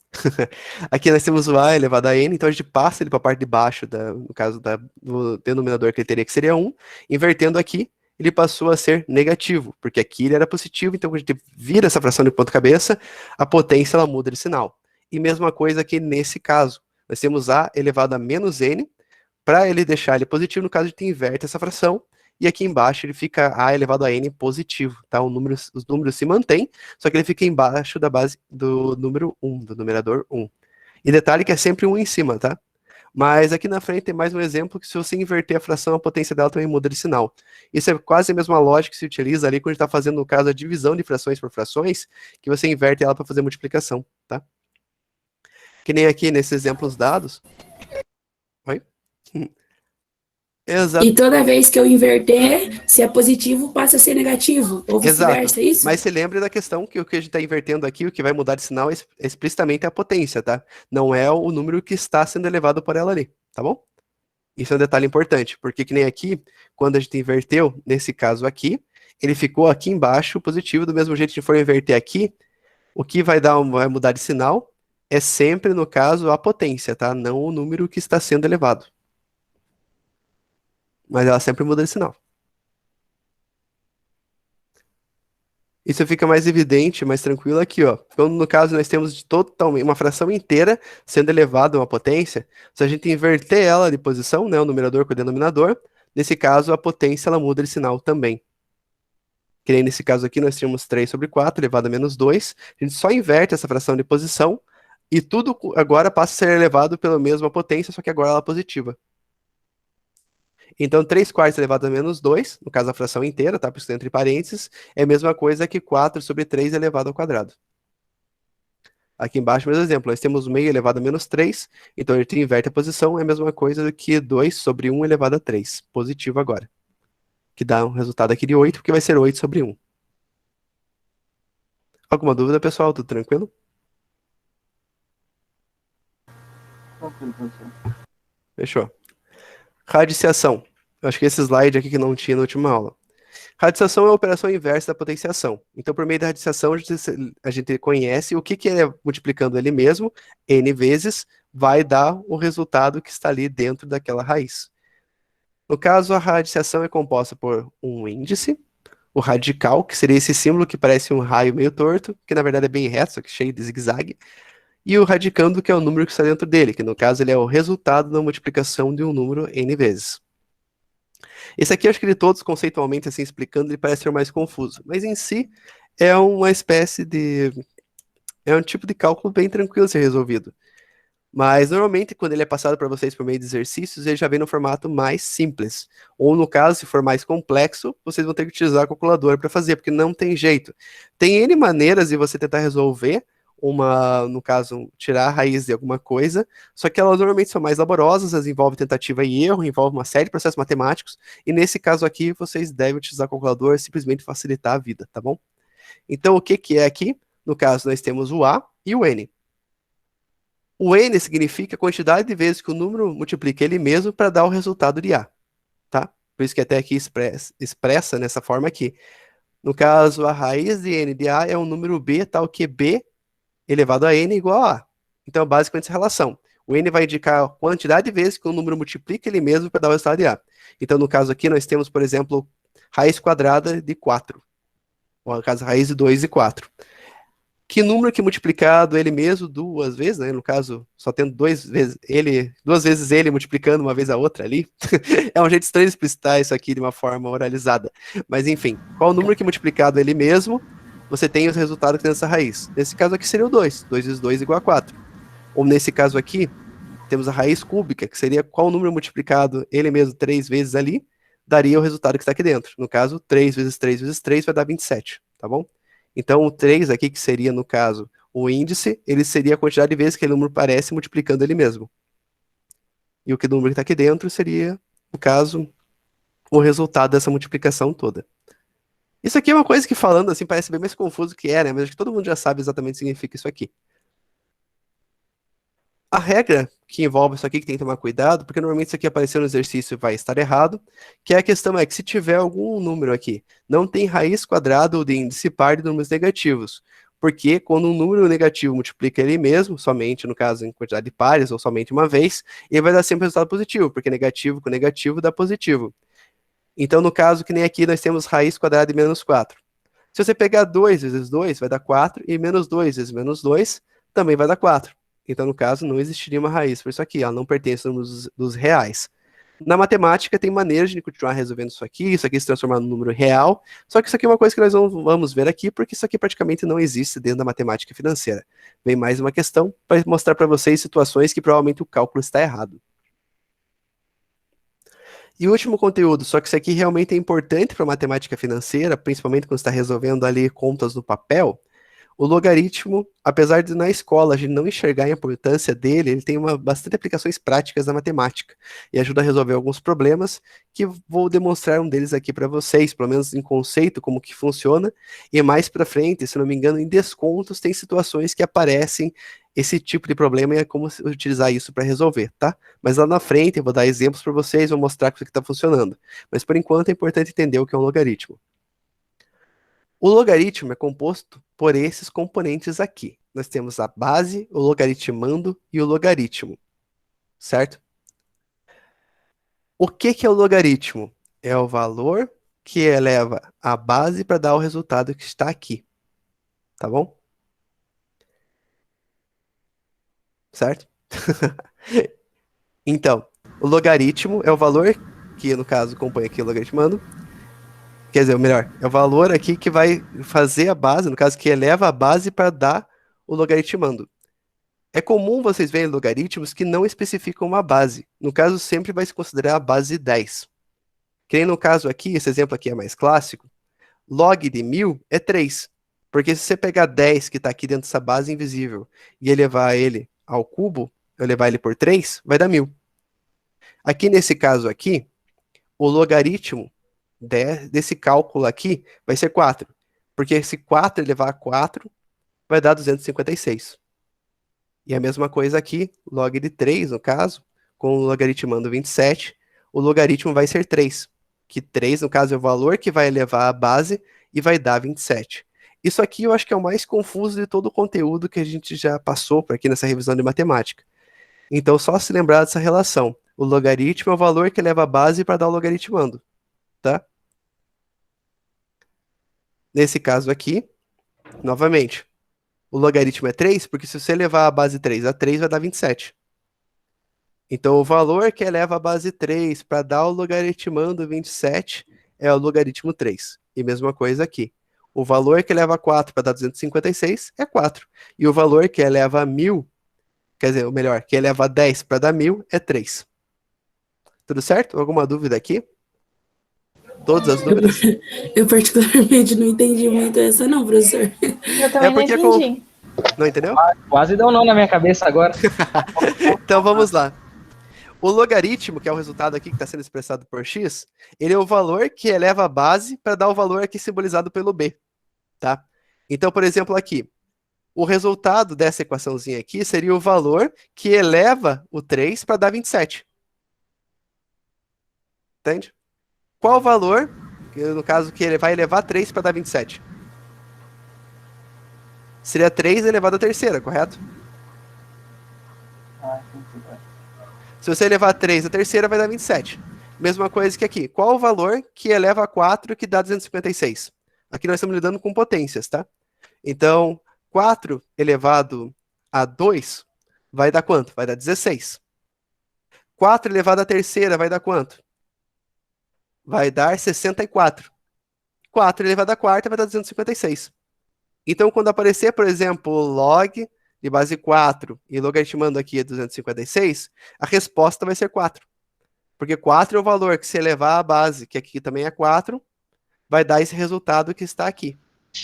Aqui nós temos o A elevado a N, então a gente passa ele para a parte de baixo, no caso do denominador que ele teria que seria 1. Invertendo aqui, ele passou a ser negativo, porque aqui ele era positivo, então quando a gente vira essa fração de ponta cabeça, a potência ela muda de sinal. E mesma coisa aqui nesse caso. Nós temos A elevado a menos N, para ele deixar ele positivo, no caso a gente inverte essa fração, e aqui embaixo ele fica A elevado a N positivo, tá? Os números se mantêm, só que ele fica embaixo da base do número 1, do numerador 1. E detalhe que é sempre 1 em cima, tá? Mas aqui na frente tem mais um exemplo que se você inverter a fração, a potência dela também muda de sinal. Isso é quase a mesma lógica que se utiliza ali quando a gente está fazendo, no caso, a divisão de frações por frações, que você inverte ela para fazer multiplicação, tá? Que nem aqui nesses exemplos dados. Oi? Exato. E toda vez que eu inverter, se é positivo, passa a ser negativo. Ou vice-versa, é isso? Mas se lembre da questão que o que a gente está invertendo aqui, o que vai mudar de sinal explicitamente é a potência, tá? Não é o número que está sendo elevado por ela ali, tá bom? Isso é um detalhe importante, porque que nem aqui, quando a gente inverteu, nesse caso aqui, ele ficou aqui embaixo positivo, do mesmo jeito que a gente for inverter aqui, o que vai mudar de sinal é sempre, no caso, a potência, tá? Não o número que está sendo elevado. Mas ela sempre muda de sinal. Isso fica mais evidente, mais tranquilo aqui, ó. Quando no caso nós temos totalmente uma fração inteira sendo elevada a uma potência, se a gente inverter ela de posição, né, o numerador com o denominador, nesse caso a potência ela muda de sinal também. Que nem nesse caso aqui nós tínhamos 3 sobre 4 elevado a menos 2, a gente só inverte essa fração de posição e tudo agora passa a ser elevado pela mesma potência, só que agora ela é positiva. Então, 3 quartos elevado a menos 2, no caso a fração inteira, tá? Por isso entre parênteses, é a mesma coisa que 4 sobre 3 elevado ao quadrado. Aqui embaixo, mesmo exemplo, nós temos meio elevado a menos 3, então a gente inverte a posição, é a mesma coisa do que 2 sobre 1 elevado a 3, positivo agora. Que dá um resultado aqui de 8, porque vai ser 8 sobre 1. Alguma dúvida, pessoal? Tudo tranquilo? Tranquilo, professor. Fechou. Radiciação. Eu acho que esse slide aqui que não tinha na última aula. Radiciação é a operação inversa da potenciação. Então, por meio da radiciação, a gente conhece o que é multiplicando ele mesmo, n vezes, vai dar o resultado que está ali dentro daquela raiz. No caso, a radiciação é composta por um índice, o radical, que seria esse símbolo que parece um raio meio torto, que na verdade é bem reto, só que cheio de zigue-zague, e o radicando, que é o número que está dentro dele, que no caso ele é o resultado da multiplicação de um número n vezes. Esse aqui, eu acho que de todos, conceitualmente, assim, explicando, ele parece ser mais confuso, mas em si é uma espécie de... é um tipo de cálculo bem tranquilo de ser resolvido. Mas, normalmente, quando ele é passado para vocês por meio de exercícios, ele já vem no formato mais simples. Ou, no caso, se for mais complexo, vocês vão ter que utilizar a calculadora para fazer, porque não tem jeito. Tem N maneiras de você tentar resolver no caso, tirar a raiz de alguma coisa, só que elas normalmente são mais laborosas, elas envolvem tentativa e erro, envolvem uma série de processos matemáticos, e nesse caso aqui, vocês devem utilizar a calculadora simplesmente facilitar a vida, tá bom? Então, o que é aqui? No caso, nós temos o A e o N. O N significa a quantidade de vezes que o número multiplica ele mesmo para dar o resultado de A, tá? Por isso que até aqui expressa nessa forma aqui. No caso, a raiz de N de A é um número B, tal que B elevado a N igual a A. Então, é basicamente essa relação. O N vai indicar a quantidade de vezes que o número multiplica ele mesmo para dar o resultado de A. Então, no caso aqui, nós temos, por exemplo, raiz quadrada de 4. Ou, no caso, raiz de 2 de 4. Que número que multiplicado ele mesmo duas vezes, né? No caso, só tendo duas vezes ele multiplicando uma vez a outra ali. É um jeito estranho de explicitar isso aqui de uma forma oralizada. Mas, enfim, qual o número que multiplicado ele mesmo, você tem os resultados que tem nessa raiz. Nesse caso aqui seria o 2. 2 vezes 2 igual a 4. Ou nesse caso aqui, temos a raiz cúbica, que seria qual o número multiplicado ele mesmo 3 vezes ali, daria o resultado que está aqui dentro. No caso, 3 vezes 3 vezes 3 vai dar 27, tá bom? Então, o 3 aqui, que seria, no caso, o índice, ele seria a quantidade de vezes que aquele número aparece multiplicando ele mesmo. E o que número que está aqui dentro seria, no caso, o resultado dessa multiplicação toda. Isso aqui é uma coisa que, falando assim, parece bem mais confuso que é, né? Mas acho que todo mundo já sabe exatamente o que significa isso aqui. A regra que envolve isso aqui, que tem que tomar cuidado, porque normalmente isso aqui aparecer no exercício vai estar errado, que a questão é que se tiver algum número aqui, não tem raiz quadrada ou de índice par de números negativos, porque quando um número negativo multiplica ele mesmo, somente, no caso, em quantidade de pares, ou somente uma vez, ele vai dar sempre resultado positivo, porque negativo com negativo dá positivo. Então, no caso, que nem aqui, nós temos raiz quadrada de menos 4. Se você pegar 2 vezes 2, vai dar 4, e menos 2 vezes menos 2 também vai dar 4. Então, no caso, não existiria uma raiz por isso aqui, ela não pertence aos números dos reais. Na matemática, tem maneiras de continuar resolvendo isso aqui se transformar num número real, só que isso aqui é uma coisa que nós vamos ver aqui, porque isso aqui praticamente não existe dentro da matemática financeira. Vem mais uma questão para mostrar para vocês situações que provavelmente o cálculo está errado. E o último conteúdo, só que isso aqui realmente é importante para matemática financeira, principalmente quando você está resolvendo ali contas no papel. O logaritmo, apesar de na escola a gente não enxergar a importância dele, ele tem bastante aplicações práticas na matemática e ajuda a resolver alguns problemas que vou demonstrar um deles aqui para vocês, pelo menos em conceito, como que funciona, e mais para frente, se não me engano, em descontos tem situações que aparecem esse tipo de problema e é como utilizar isso para resolver, tá? Mas lá na frente eu vou dar exemplos para vocês, vou mostrar que isso aqui está funcionando. Mas por enquanto é importante entender o que é um logaritmo. O logaritmo é composto por esses componentes aqui. Nós temos a base, o logaritmando e o logaritmo, certo? O que é o logaritmo? É o valor que eleva a base para dar o resultado que está aqui, tá bom? Certo? Então, o logaritmo é o valor que, no caso, compõe aqui o logaritmando. Quer dizer, o melhor, é o valor aqui que vai fazer a base, no caso, que eleva a base para dar o logaritmando. É comum vocês verem logaritmos que não especificam uma base. No caso, sempre vai se considerar a base 10. Que nem no caso aqui, esse exemplo aqui é mais clássico, log de 1000 é 3. Porque se você pegar 10 que está aqui dentro dessa base invisível e elevar ele ao cubo, elevar ele por 3, vai dar 1000. Aqui nesse caso aqui, o logaritmo desse cálculo aqui vai ser 4. Porque se 4 elevar a 4, vai dar 256. E a mesma coisa aqui, log de 3, no caso, com o logaritmando 27, o logaritmo vai ser 3. Que 3, no caso, é o valor que vai elevar a base e vai dar 27. Isso aqui eu acho que é o mais confuso de todo o conteúdo que a gente já passou por aqui nessa revisão de matemática. Então, só se lembrar dessa relação. O logaritmo é o valor que eleva a base para dar o logaritmando, tá? Nesse caso aqui, novamente, o logaritmo é 3, porque se você levar a base 3 a 3, vai dar 27. Então, o valor que eleva a base 3 para dar o logaritmando 27 é o logaritmo 3. E mesma coisa aqui. O valor que eleva a 4 para dar 256 é 4. E o valor que eleva a 1000, quer dizer, o melhor, que eleva a 10 para dar 1000 é 3. Tudo certo? Alguma dúvida aqui? Todas as dúvidas? Eu particularmente não entendi muito essa não, professor. Eu também não entendi. Não entendeu? Quase deu um nó na minha cabeça agora. Então vamos lá. O logaritmo, que é o resultado aqui que está sendo expressado por x, ele é o valor que eleva a base para dar o valor aqui simbolizado pelo b, tá? Então, por exemplo, aqui, o resultado dessa equaçãozinha aqui seria o valor que eleva o 3 para dar 27. Entende? Qual o valor, no caso, que ele vai elevar 3 para dar 27? Seria 3 elevado à terceira, correto? Se você elevar 3 à terceira, vai dar 27. Mesma coisa que aqui. Qual o valor que eleva a 4 que dá 256? Aqui nós estamos lidando com potências, tá? Então, 4 elevado a 2 vai dar quanto? Vai dar 16. 4 elevado à terceira vai dar quanto? Vai dar 64. 4 elevado à quarta vai dar 256. Então, quando aparecer, por exemplo, log de base 4 e logaritmando aqui 256, a resposta vai ser 4. Porque 4 é o valor que se elevar à base, que aqui também é 4, vai dar esse resultado que está aqui.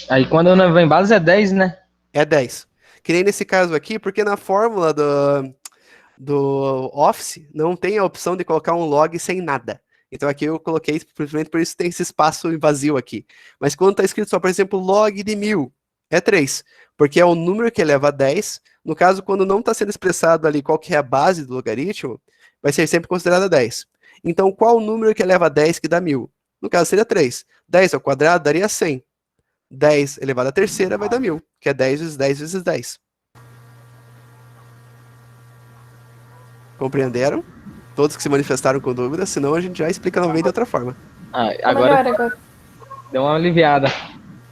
Aí quando não vem base é 10, né? É 10. Que nem nesse caso aqui, porque na fórmula do Office não tem a opção de colocar um log sem nada. Então aqui eu coloquei, simplesmente por isso tem esse espaço vazio aqui. Mas quando está escrito só, por exemplo, log de 1000, é 3. Porque é o número que eleva a 10. No caso, quando não está sendo expressado ali qual que é a base do logaritmo, vai ser sempre considerada 10. Então, qual o número que eleva a 10 que dá 1000? No caso, seria 3. 10 ao quadrado daria 100. 10 elevado à terceira vai dar 1000, que é 10 vezes 10 vezes 10. Compreenderam? Todos que se manifestaram com dúvidas, senão a gente já explica novamente de outra forma. Agora deu uma aliviada.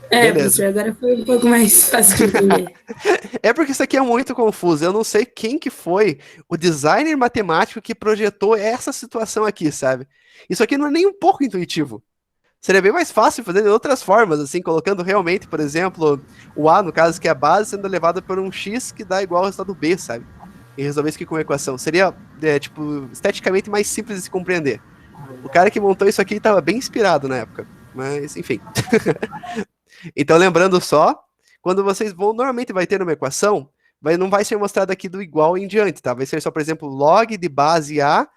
Beleza. Agora foi um pouco mais fácil de entender. É porque isso aqui é muito confuso. Eu não sei quem que foi o designer matemático que projetou essa situação aqui, sabe? Isso aqui não é nem um pouco intuitivo. Seria bem mais fácil fazer de outras formas, assim, colocando realmente, por exemplo, o A, no caso, que é a base, sendo elevada por um X que dá igual ao resultado B, sabe? E resolver isso aqui com uma equação. Seria, tipo, esteticamente mais simples de se compreender. O cara que montou isso aqui estava bem inspirado na época. Mas, enfim. Então, lembrando só, quando vocês vão, normalmente vai ter uma equação, não vai ser mostrado aqui do igual em diante, tá? Vai ser só, por exemplo, log de base A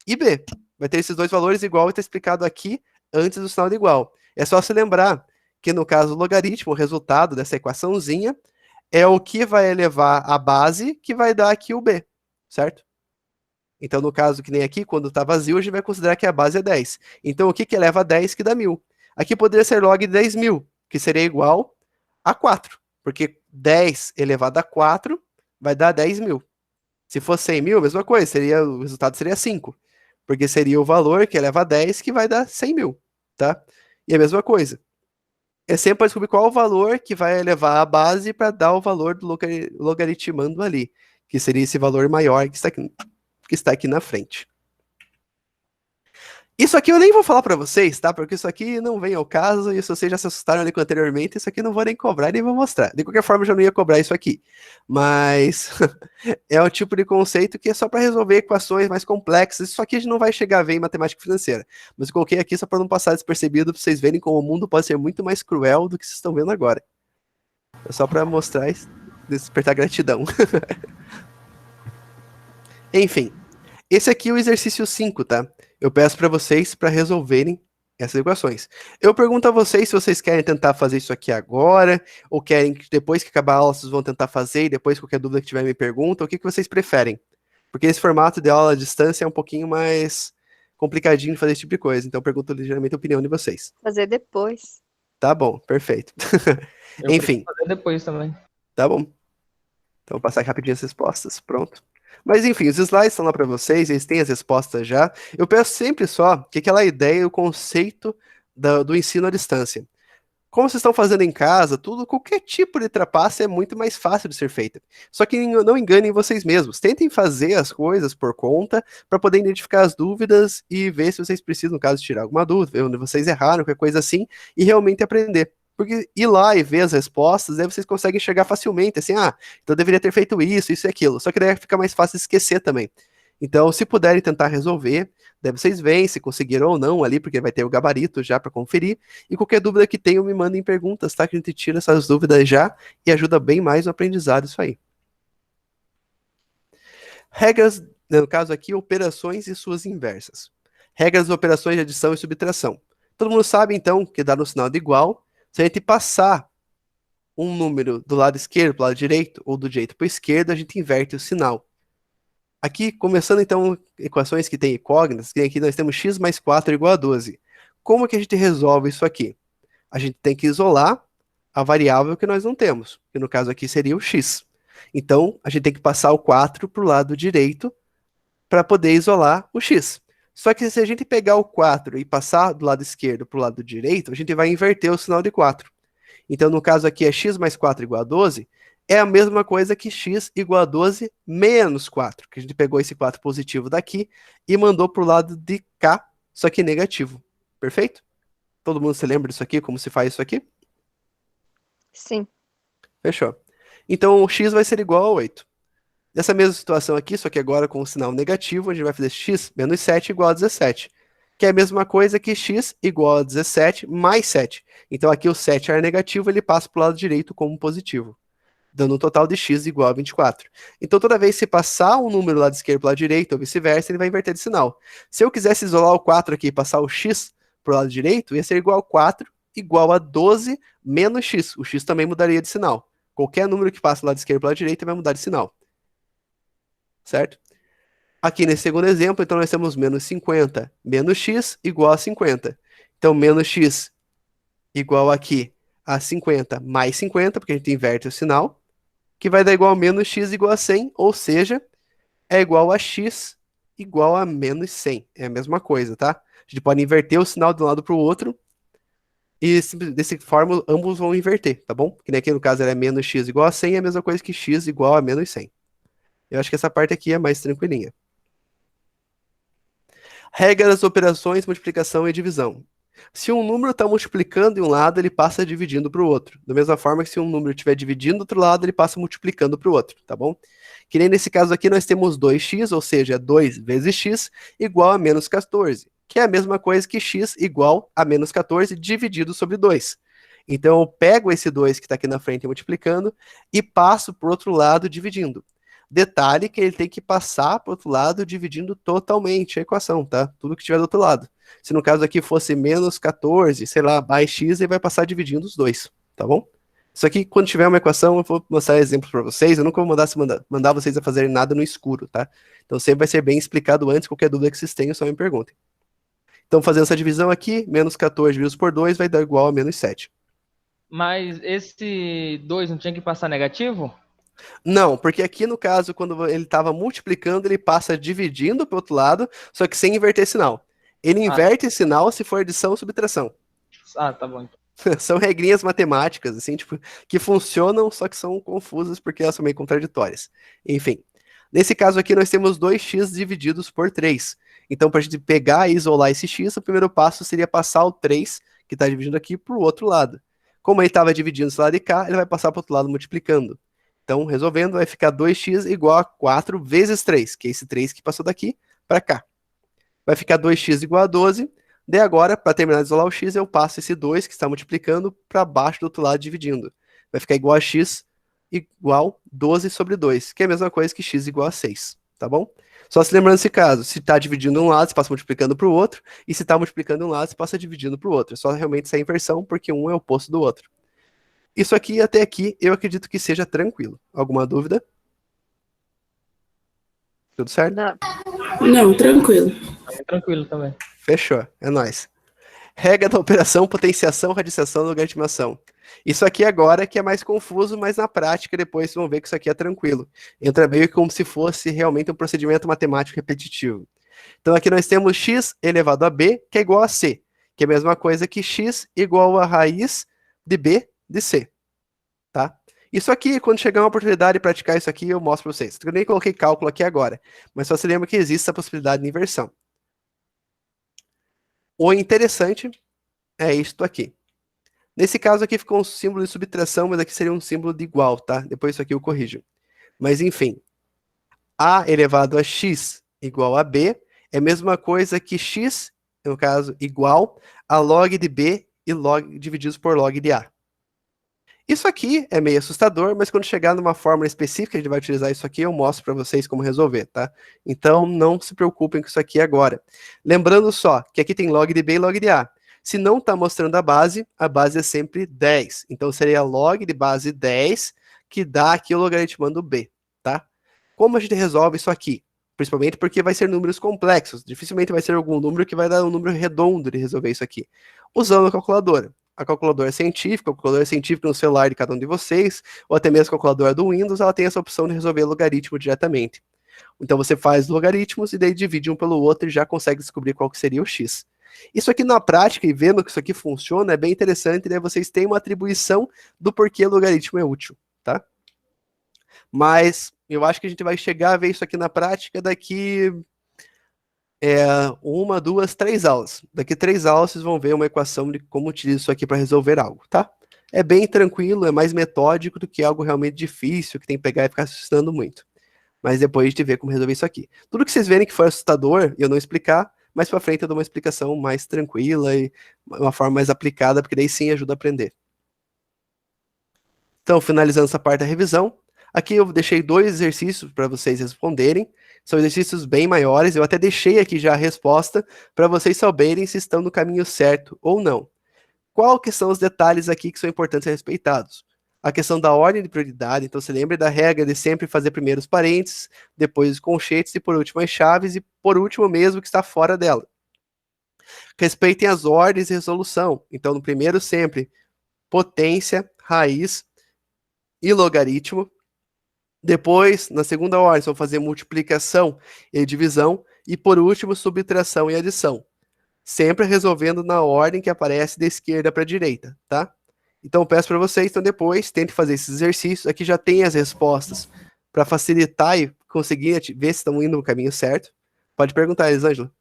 e B. Vai ter esses dois valores igual e está explicado aqui antes do sinal de igual. É só se lembrar que, no caso, o logaritmo, o resultado dessa equaçãozinha, é o que vai elevar a base, que vai dar aqui o B, certo? Então, no caso, que nem aqui, quando está vazio, a gente vai considerar que a base é 10. Então, o que eleva a 10 que dá 1000? Aqui poderia ser log de 10.000, que seria igual a 4, porque 10 elevado a 4 vai dar 10.000. Se fosse 100.000, a mesma coisa, o resultado seria 5, porque seria o valor que eleva a 10 que vai dar 100.000, tá? E a mesma coisa. É sempre para descobrir qual o valor que vai elevar a base para dar o valor do logaritmando ali, que seria esse valor maior que está aqui na frente. Isso aqui eu nem vou falar para vocês, tá? Porque isso aqui não vem ao caso, e se vocês já se assustaram ali anteriormente, isso aqui eu não vou nem cobrar, nem vou mostrar. De qualquer forma, eu já não ia cobrar isso aqui. Mas é um tipo de conceito que é só para resolver equações mais complexas. Isso aqui a gente não vai chegar a ver em matemática financeira. Mas eu coloquei aqui só para não passar despercebido, para vocês verem como o mundo pode ser muito mais cruel do que vocês estão vendo agora. É só para mostrar e despertar gratidão. Enfim, esse aqui é o exercício 5, tá? Eu peço para vocês para resolverem essas equações. Eu pergunto a vocês se vocês querem tentar fazer isso aqui agora, ou querem que depois que acabar a aula vocês vão tentar fazer, e depois qualquer dúvida que tiver me pergunta, o que vocês preferem? Porque esse formato de aula à distância é um pouquinho mais complicadinho de fazer esse tipo de coisa, então eu pergunto ligeiramente a opinião de vocês. Fazer depois. Tá bom, perfeito. Enfim. Fazer depois também. Tá bom. Então vou passar aqui rapidinho as respostas, pronto. Mas enfim, os slides estão lá para vocês, eles têm as respostas já. Eu peço sempre só que aquela ideia, o conceito do ensino à distância. Como vocês estão fazendo em casa, qualquer tipo de trapaça é muito mais fácil de ser feita. Só que não enganem vocês mesmos. Tentem fazer as coisas por conta para poder identificar as dúvidas e ver se vocês precisam, no caso, tirar alguma dúvida, ver onde vocês erraram, qualquer coisa assim, e realmente aprender. Porque ir lá e ver as respostas, aí vocês conseguem chegar facilmente, assim, então eu deveria ter feito isso e aquilo. Só que daí fica mais fácil de esquecer também. Então, se puderem tentar resolver, daí vocês veem se conseguiram ou não ali, porque vai ter o gabarito já para conferir. E qualquer dúvida que tenham, me mandem perguntas, tá? Que a gente tira essas dúvidas já e ajuda bem mais no aprendizado isso aí. Regras, no caso aqui, operações e suas inversas. Regras das operações de adição e subtração. Todo mundo sabe, então, que dá no sinal de igual. Se a gente passar um número do lado esquerdo para o lado direito, ou do direito para o esquerdo, a gente inverte o sinal. Aqui, começando então, equações que têm incógnitas, que aqui nós temos x mais 4 igual a 12. Como que a gente resolve isso aqui? A gente tem que isolar a variável que nós não temos, que no caso aqui seria o x. Então, a gente tem que passar o 4 para o lado direito para poder isolar o x. Só que se a gente pegar o 4 e passar do lado esquerdo para o lado direito, a gente vai inverter o sinal de 4. Então, no caso aqui é x mais 4 igual a 12, é a mesma coisa que x igual a 12 menos 4, que a gente pegou esse 4 positivo daqui e mandou para o lado de cá, só que negativo. Perfeito? Todo mundo se lembra disso aqui, como se faz isso aqui? Sim. Fechou. Então, o x vai ser igual a 8. Nessa mesma situação aqui, só que agora com o sinal negativo, a gente vai fazer x menos 7 igual a 17. Que é a mesma coisa que x igual a 17 mais 7. Então aqui o 7 era negativo, ele passa para o lado direito como positivo, dando um total de x igual a 24. Então toda vez que você passar um número do lado esquerdo para o lado direito, ou vice-versa, ele vai inverter de sinal. Se eu quisesse isolar o 4 aqui e passar o x para o lado direito, ia ser igual a 4 igual a 12 menos x. O x também mudaria de sinal. Qualquer número que passa do lado esquerdo para o lado direito vai mudar de sinal. Certo? Aqui nesse segundo exemplo, então nós temos menos 50 menos x igual a 50. Então, menos x igual aqui a 50 mais 50, porque a gente inverte o sinal, que vai dar igual a menos x igual a 100, ou seja, é igual a x igual a menos 100. É a mesma coisa, tá? A gente pode inverter o sinal de um lado para o outro, e dessa forma ambos vão inverter, tá bom? Que nem aqui no caso era menos x igual a 100, é a mesma coisa que x igual a menos 100. Eu acho que essa parte aqui é mais tranquilinha. Regra das operações, multiplicação e divisão. Se um número está multiplicando em um lado, ele passa dividindo para o outro. Da mesma forma que se um número estiver dividindo do outro lado, ele passa multiplicando para o outro, tá bom? Que nem nesse caso aqui nós temos 2x, ou seja, 2 vezes x, igual a menos 14. que é a mesma coisa que x igual a menos 14 dividido sobre 2. Então, eu pego esse 2 que está aqui na frente multiplicando e passo para o outro lado dividindo. Detalhe que ele tem que passar para o outro lado dividindo totalmente a equação, tá? Tudo que tiver do outro lado. Se no caso aqui fosse menos 14, sei lá, mais x, ele vai passar dividindo os dois, tá bom? Isso aqui, quando tiver uma equação, eu vou mostrar exemplos para vocês. Eu nunca vou mandar vocês a fazerem nada no escuro, tá? Então sempre vai ser bem explicado antes. Qualquer dúvida que vocês tenham, só me perguntem. Então, fazendo essa divisão aqui, menos 14 dividido por 2 vai dar igual a menos 7. Mas esse 2 não tinha que passar negativo? Não, porque aqui no caso, quando ele estava multiplicando, ele passa dividindo para o outro lado, só que sem inverter sinal. Ele inverte sinal se for adição ou subtração. Ah, tá bom. São regrinhas matemáticas, assim, tipo, que funcionam, só que são confusas porque elas são meio contraditórias. Enfim, nesse caso aqui nós temos 2x divididos por 3. Então, para a gente pegar e isolar esse x, o primeiro passo seria passar o 3, que está dividindo aqui, para o outro lado. Como ele estava dividindo esse lado de cá, ele vai passar para o outro lado multiplicando. Então, resolvendo, vai ficar 2x igual a 4 vezes 3, que é esse 3 que passou daqui para cá. Vai ficar 2x igual a 12. Daí agora, para terminar de isolar o x, eu passo esse 2 que está multiplicando para baixo do outro lado dividindo. Vai ficar igual a x igual 12 sobre 2, que é a mesma coisa que x igual a 6, tá bom? Só se lembrando desse caso, se está dividindo um lado, você passa multiplicando para o outro, e se está multiplicando um lado, você passa dividindo para o outro. É só realmente essa inversão, porque um é o oposto do outro. Isso aqui, até aqui, eu acredito que seja tranquilo. Alguma dúvida? Tudo certo? Não, tranquilo. Tranquilo também. Fechou, é nóis. Regra da operação, potenciação, radiciação, logaritmação. Isso aqui agora que é mais confuso, mas na prática depois vocês vão ver que isso aqui é tranquilo. Entra meio como se fosse realmente um procedimento matemático repetitivo. Então aqui nós temos x elevado a b, que é igual a c, que é a mesma coisa que x igual a raiz de b de c. Tá? Isso aqui, quando chegar uma oportunidade de praticar isso aqui, eu mostro para vocês. Eu nem coloquei cálculo aqui agora, mas só se lembra que existe essa possibilidade de inversão. O interessante é isto aqui. Nesse caso aqui ficou um símbolo de subtração, mas aqui seria um símbolo de igual, tá? Depois isso aqui eu corrijo. Mas enfim, a elevado a x igual a b é a mesma coisa que x, no caso, igual a log de b e log divididos por log de a. Isso aqui é meio assustador, mas quando chegar numa fórmula específica, a gente vai utilizar isso aqui, eu mostro para vocês como resolver, tá? Então, não se preocupem com isso aqui agora. Lembrando só que aqui tem log de b e log de a. Se não está mostrando a base é sempre 10. Então, seria log de base 10, que dá aqui o logaritmando b, tá? Como a gente resolve isso aqui? Principalmente porque vai ser números complexos. Dificilmente vai ser algum número que vai dar um número redondo de resolver isso aqui. Usando a calculadora. A calculadora científica no celular de cada um de vocês, ou até mesmo a calculadora do Windows, ela tem essa opção de resolver logaritmo diretamente. Então você faz logaritmos e daí divide um pelo outro e já consegue descobrir qual que seria o x. Isso aqui na prática, e vendo que isso aqui funciona, é bem interessante, né? Vocês têm uma atribuição do porquê logaritmo é útil, tá? Mas eu acho que a gente vai chegar a ver isso aqui na prática daqui... 1, 2, 3 aulas. Daqui 3 aulas vocês vão ver uma equação de como utilizar isso aqui para resolver algo, tá? É bem tranquilo, é mais metódico do que algo realmente difícil, que tem que pegar e ficar assustando muito. Mas depois a gente vê como resolver isso aqui. Tudo que vocês verem que for assustador e eu não explicar, mais para frente eu dou uma explicação mais tranquila e uma forma mais aplicada, porque daí sim ajuda a aprender. Então, finalizando essa parte da revisão, aqui eu deixei 2 exercícios para vocês responderem. São exercícios bem maiores, eu até deixei aqui já a resposta para vocês saberem se estão no caminho certo ou não. Qual que são os detalhes aqui que são importantes ser respeitados? A questão da ordem de prioridade, então se lembre da regra de sempre fazer primeiro os parênteses, depois os conchetes e por último as chaves e por último mesmo que está fora dela. Respeitem as ordens de resolução, então no primeiro sempre potência, raiz e logaritmo. Depois, na segunda ordem, vão fazer multiplicação e divisão. E, por último, subtração e adição. Sempre resolvendo na ordem que aparece da esquerda para a direita, tá? Então, eu peço para vocês, então depois, tente fazer esses exercícios. Aqui já tem as respostas para facilitar e conseguir ver se estão indo no caminho certo. Pode perguntar, Elisângela.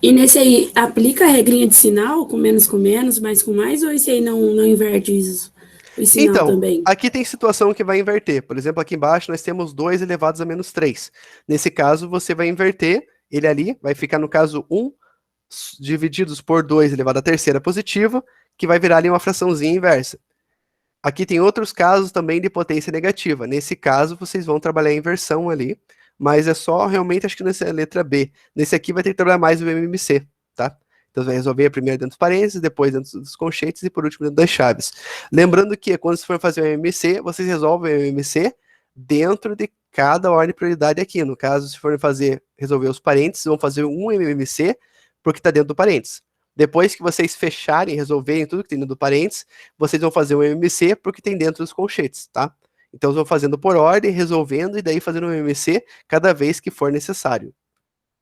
E nesse aí, aplica a regrinha de sinal, com menos, mais com mais, ou esse aí não inverte isso? Então, também. Aqui tem situação que vai inverter. Por exemplo, aqui embaixo nós temos 2 elevados a menos 3. Nesse caso, você vai inverter ele ali, vai ficar no caso 1 divididos por 2 elevado à terceira positiva, que vai virar ali uma fraçãozinha inversa. Aqui tem outros casos também de potência negativa. Nesse caso, vocês vão trabalhar a inversão ali, mas é só realmente, acho que nessa letra B. Nesse aqui vai ter que trabalhar mais o MMC, tá? Então, você vai resolver primeiro dentro dos parênteses, depois dentro dos colchetes e por último dentro das chaves. Lembrando que quando você for fazer o MMC, vocês resolvem o MMC dentro de cada ordem de prioridade aqui. No caso, se forem resolver os parênteses, vão fazer um MMC porque está dentro do parênteses. Depois que vocês fecharem, resolverem tudo que tem dentro do parênteses, vocês vão fazer um MMC porque tem dentro dos colchetes, tá? Então, vão fazendo por ordem, resolvendo e daí fazendo um MMC cada vez que for necessário.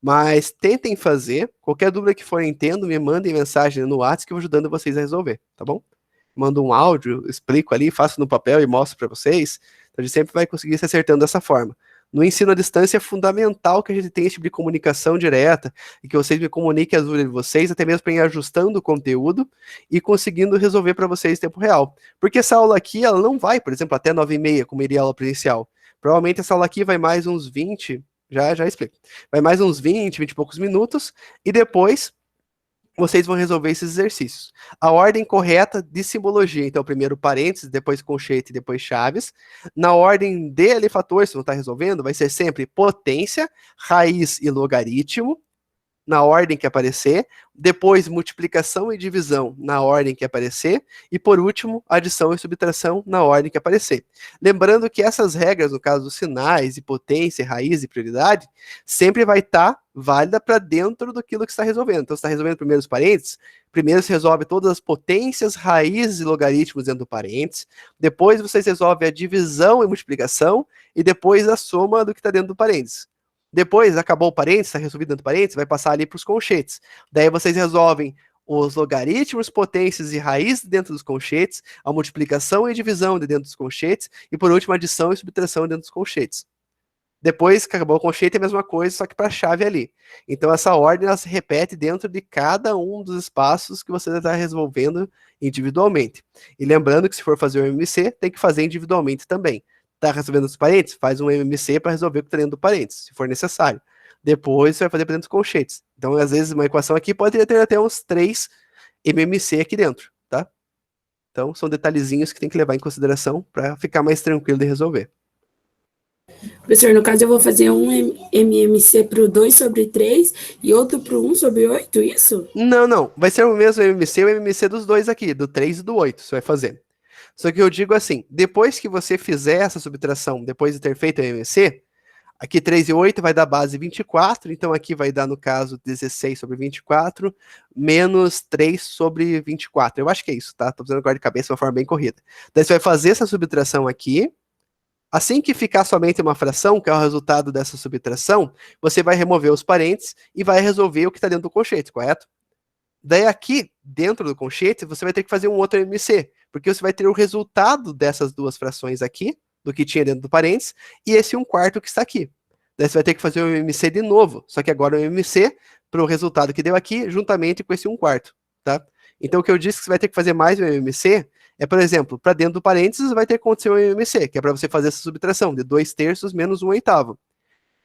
Mas tentem fazer, qualquer dúvida que forem tendo, me mandem mensagem no WhatsApp que eu vou ajudando vocês a resolver, tá bom? Mando um áudio, explico ali, faço no papel e mostro para vocês. Então, a gente sempre vai conseguir se acertando dessa forma. No ensino à distância é fundamental que a gente tenha esse tipo de comunicação direta e que vocês me comuniquem as dúvidas de vocês, até mesmo para ir ajustando o conteúdo e conseguindo resolver para vocês em tempo real. Porque essa aula aqui, ela não vai, por exemplo, até 9h30, como iria a aula presencial. Provavelmente essa aula aqui vai mais uns 20, já explico. Vai mais uns 20 e poucos minutos e depois vocês vão resolver esses exercícios. A ordem correta de simbologia, então primeiro parênteses, depois colchete, depois chaves. Na ordem de elefator, se não está resolvendo, vai ser sempre potência, raiz e logaritmo, na ordem que aparecer, depois multiplicação e divisão na ordem que aparecer, e por último, adição e subtração na ordem que aparecer. Lembrando que essas regras, no caso dos sinais, e potência, raiz e prioridade, sempre vai estar válida para dentro daquilo que está resolvendo. Então, você está resolvendo primeiro os parênteses, primeiro você resolve todas as potências, raízes e logaritmos dentro do parênteses, depois vocês resolvem a divisão e multiplicação, e depois a soma do que está dentro do parênteses. Depois, acabou o parênteses, está resolvido dentro do parênteses, vai passar ali para os colchetes. Daí vocês resolvem os logaritmos, potências e raízes dentro dos colchetes, a multiplicação e divisão dentro dos colchetes, e por último, a adição e subtração dentro dos colchetes. Depois que acabou o colchete, é a mesma coisa, só que para a chave ali. Então, essa ordem ela se repete dentro de cada um dos espaços que você está resolvendo individualmente. E lembrando que se for fazer o MMC, tem que fazer individualmente também. Está resolvendo os parênteses? Faz um MMC para resolver o que está dentro do parênteses, se for necessário. Depois você vai fazer para dentro dos colchetes. Então, às vezes, uma equação aqui pode ter até uns 3 MMC aqui dentro, tá? Então, são detalhezinhos que tem que levar em consideração para ficar mais tranquilo de resolver. Professor, no caso eu vou fazer um MMC para o 2/3 e outro para o 1/8, isso? Não. Vai ser o mesmo MMC, o MMC dos dois aqui, do 3 e do 8, você vai fazer. Só que eu digo assim, depois que você fizer essa subtração, depois de ter feito o MMC, aqui 3 e 8 vai dar base 24, então aqui vai dar, no caso, 16/24, menos 3/24. Eu acho que é isso, tá? Tô fazendo agora de cabeça de uma forma bem corrida. Daí você vai fazer essa subtração aqui. Assim que ficar somente uma fração, que é o resultado dessa subtração, você vai remover os parênteses e vai resolver o que está dentro do colchete, correto? Daí aqui, dentro do colchete, você vai ter que fazer um outro MMC, porque você vai ter o resultado dessas duas frações aqui, do que tinha dentro do parênteses, e esse 1/4 que está aqui. Daí você vai ter que fazer o MMC de novo, só que agora o MMC para o resultado que deu aqui, juntamente com esse 1/4, tá? Então o que eu disse que você vai ter que fazer mais um MMC, é, por exemplo, para dentro do parênteses vai ter que acontecer um MMC, que é para você fazer essa subtração de 2/3 menos 1/8.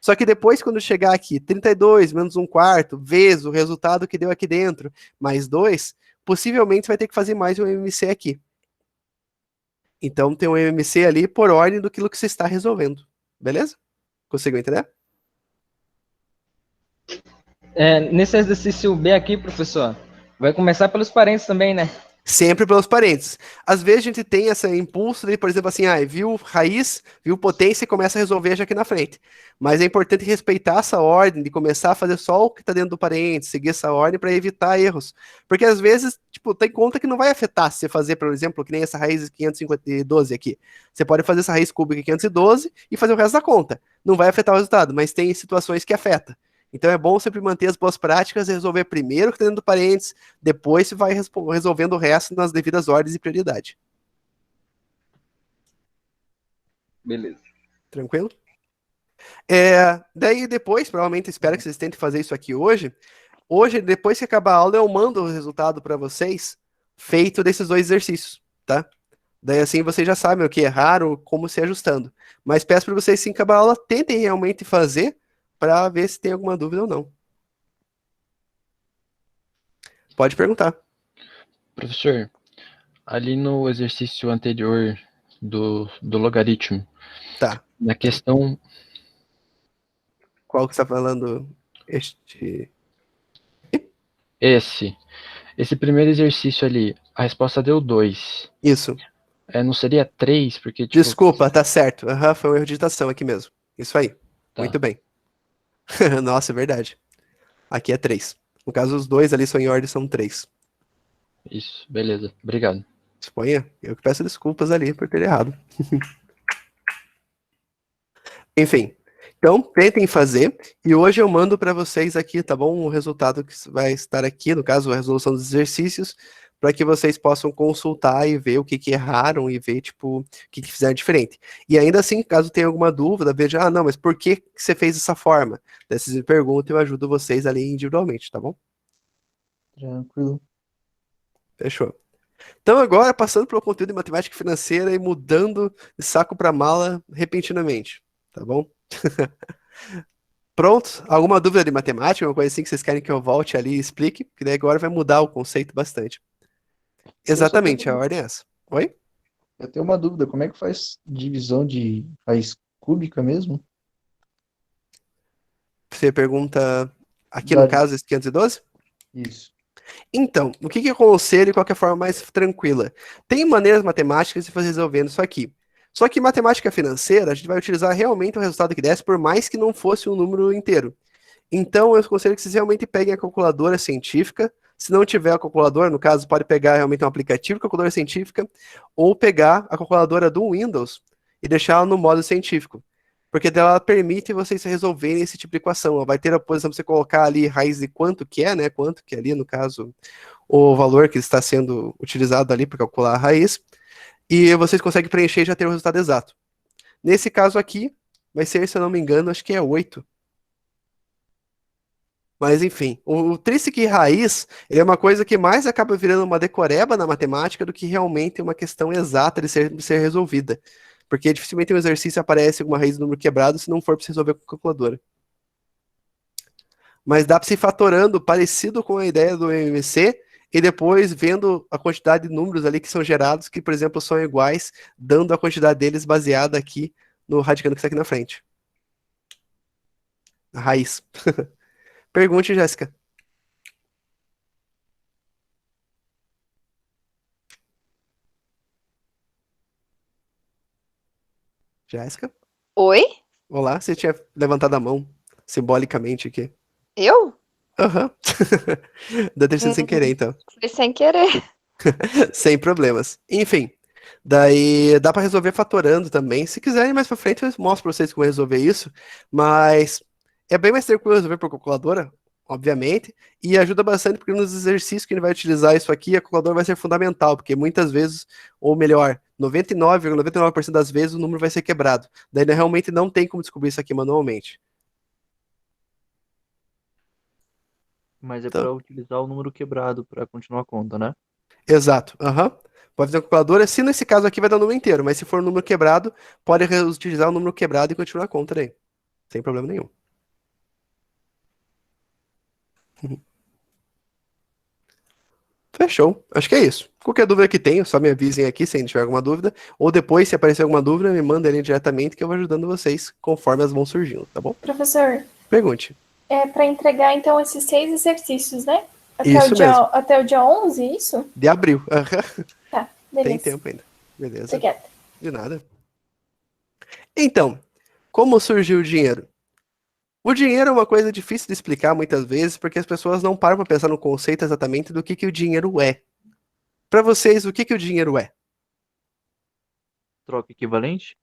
Só que depois, quando chegar aqui, 32 menos 1/4, vezes o resultado que deu aqui dentro, mais 2, possivelmente vai ter que fazer mais um MMC aqui. Então, tem um MMC ali por ordem do que você está resolvendo. Beleza? Conseguiu entender? Nesse exercício B aqui, professor, vai começar pelos parênteses também, né? Sempre pelos parênteses. Às vezes a gente tem esse impulso de, por exemplo, assim, viu raiz, viu potência e começa a resolver já aqui na frente. Mas é importante respeitar essa ordem, de começar a fazer só o que está dentro do parênteses, seguir essa ordem para evitar erros. Porque às vezes, tem conta que não vai afetar se você fazer, por exemplo, que nem essa raiz 512 aqui. Você pode fazer essa raiz cúbica 512 e fazer o resto da conta. Não vai afetar o resultado, mas tem situações que afeta. Então é bom sempre manter as boas práticas e resolver primeiro o que está dentro do parênteses, depois você vai resolvendo o resto nas devidas ordens e prioridade. Beleza. Tranquilo? Daí depois, provavelmente, espero que vocês tentem fazer isso aqui hoje. Hoje, depois que acabar a aula, eu mando o resultado para vocês, feito desses 2 exercícios, tá? Daí assim vocês já sabem o que errar ou como se ajustando. Mas peço para vocês, sim, que acabar a aula, tentem realmente fazer, para ver se tem alguma dúvida ou não. Pode perguntar. Professor, ali no exercício anterior do logaritmo, Tá. na questão Qual que você tá falando? esse primeiro exercício ali, a resposta deu 2. Isso. Não seria 3, porque tipo... Desculpa, tá certo. Foi um erro de digitação aqui mesmo. Isso aí. Tá. Muito bem. Nossa, é verdade. Aqui é 3. No caso, os dois ali são em ordem, são 3. Isso, beleza. Obrigado. Suponha. Eu que peço desculpas ali por ter errado. Enfim. Então, tentem fazer. E hoje eu mando para vocês aqui, tá bom? O resultado que vai estar aqui, no caso, a resolução dos exercícios, para que vocês possam consultar e ver o que erraram e ver, tipo, o que fizeram diferente. E ainda assim, caso tenha alguma dúvida, veja, não, mas por que você fez dessa forma? Daí vocês me perguntam e eu ajudo vocês ali individualmente, tá bom? Tranquilo. Fechou. Então agora, passando pelo conteúdo de matemática financeira e mudando de saco para mala repentinamente, tá bom? Pronto? Alguma dúvida de matemática, alguma coisa assim que vocês querem que eu volte ali e explique? Porque daí agora vai mudar o conceito bastante. Exatamente, a ordem é essa. Oi? Eu tenho uma dúvida, como é que faz divisão de raiz cúbica mesmo? Você pergunta aqui Da- no caso, esse 512? Isso. Então, o que eu aconselho e qual que é a forma mais tranquila? Tem maneiras matemáticas de fazer resolvendo isso aqui. Só que matemática financeira, a gente vai utilizar realmente o resultado que desse, por mais que não fosse um número inteiro. Então, eu aconselho que vocês realmente peguem a calculadora científica. Se não tiver a calculadora, no caso, pode pegar realmente um aplicativo de calculadora científica, ou pegar a calculadora do Windows e deixar ela no modo científico. Porque ela permite vocês resolverem esse tipo de equação. Ela vai ter a posição para você colocar ali raiz de quanto que é, né? Quanto que é ali, no caso, o valor que está sendo utilizado ali para calcular a raiz. E vocês conseguem preencher e já ter o resultado exato. Nesse caso aqui, vai ser, se eu não me engano, acho que é 8. Mas enfim, o tríplice raiz, ele é uma coisa que mais acaba virando uma decoreba na matemática do que realmente uma questão exata de ser resolvida. Porque dificilmente um exercício aparece alguma raiz do número quebrado se não for para se resolver com a calculadora. Mas dá para se ir fatorando parecido com a ideia do MMC e depois vendo a quantidade de números ali que são gerados, que, por exemplo, são iguais, dando a quantidade deles baseada aqui no radicando que está aqui na frente. A raiz. Pergunte, Jéssica. Jéssica? Oi? Olá, você tinha levantado a mão simbolicamente aqui. Eu? Aham. Deve ter sido sem querer, então. Foi sem querer. Sem problemas. Enfim, daí dá para resolver fatorando também. Se quiserem mais para frente, eu mostro para vocês como resolver isso. Mas é bem mais tranquilo resolver por calculadora, obviamente, e ajuda bastante porque nos exercícios que a gente vai utilizar isso aqui, a calculadora vai ser fundamental, porque muitas vezes, ou melhor, 99,99% das vezes o número vai ser quebrado. Daí realmente não tem como descobrir isso aqui manualmente. Mas é Então. para utilizar o número quebrado para continuar a conta, né? Exato, aham. Pode fazer a calculadora, se nesse caso aqui vai dar o número inteiro, mas se for um número quebrado, pode utilizar o número quebrado e continuar a conta daí. Sem problema nenhum. Fechou. Acho que é isso. Qualquer dúvida que tenha, só me avisem aqui se ainda tiver alguma dúvida. Ou depois, se aparecer alguma dúvida, me mandem diretamente que eu vou ajudando vocês conforme elas vão surgindo, tá bom? Professor, Pergunte. é para entregar então esses 6 exercícios, né? Isso mesmo. Até o dia 11, isso? De abril. Aham. Tá, beleza. Tem tempo ainda. Beleza. Obrigada. De nada. Então, como surgiu o dinheiro? O dinheiro é uma coisa difícil de explicar muitas vezes, porque as pessoas não param para pensar no conceito exatamente do que o dinheiro é. Para vocês, o que o dinheiro é? Troca equivalente?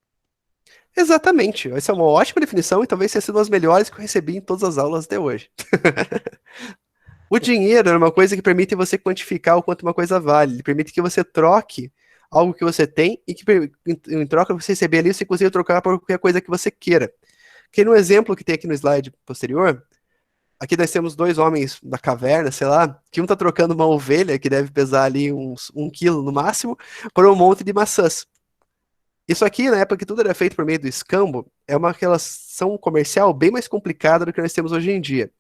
Exatamente. Essa é uma ótima definição e talvez tenha sido uma das melhores que eu recebi em todas as aulas até hoje. O dinheiro é uma coisa que permite você quantificar o quanto uma coisa vale. Ele permite que você troque algo que você tem e que em troca você receber ali, você consiga trocar por qualquer coisa que você queira. Que no exemplo que tem aqui no slide posterior, aqui nós temos 2 homens da caverna, sei lá, que um tá trocando uma ovelha, que deve pesar ali uns 1 quilo no máximo, por um monte de maçãs. Isso aqui, na época que tudo era feito por meio do escambo, é uma relação comercial bem mais complicada do que nós temos hoje em dia.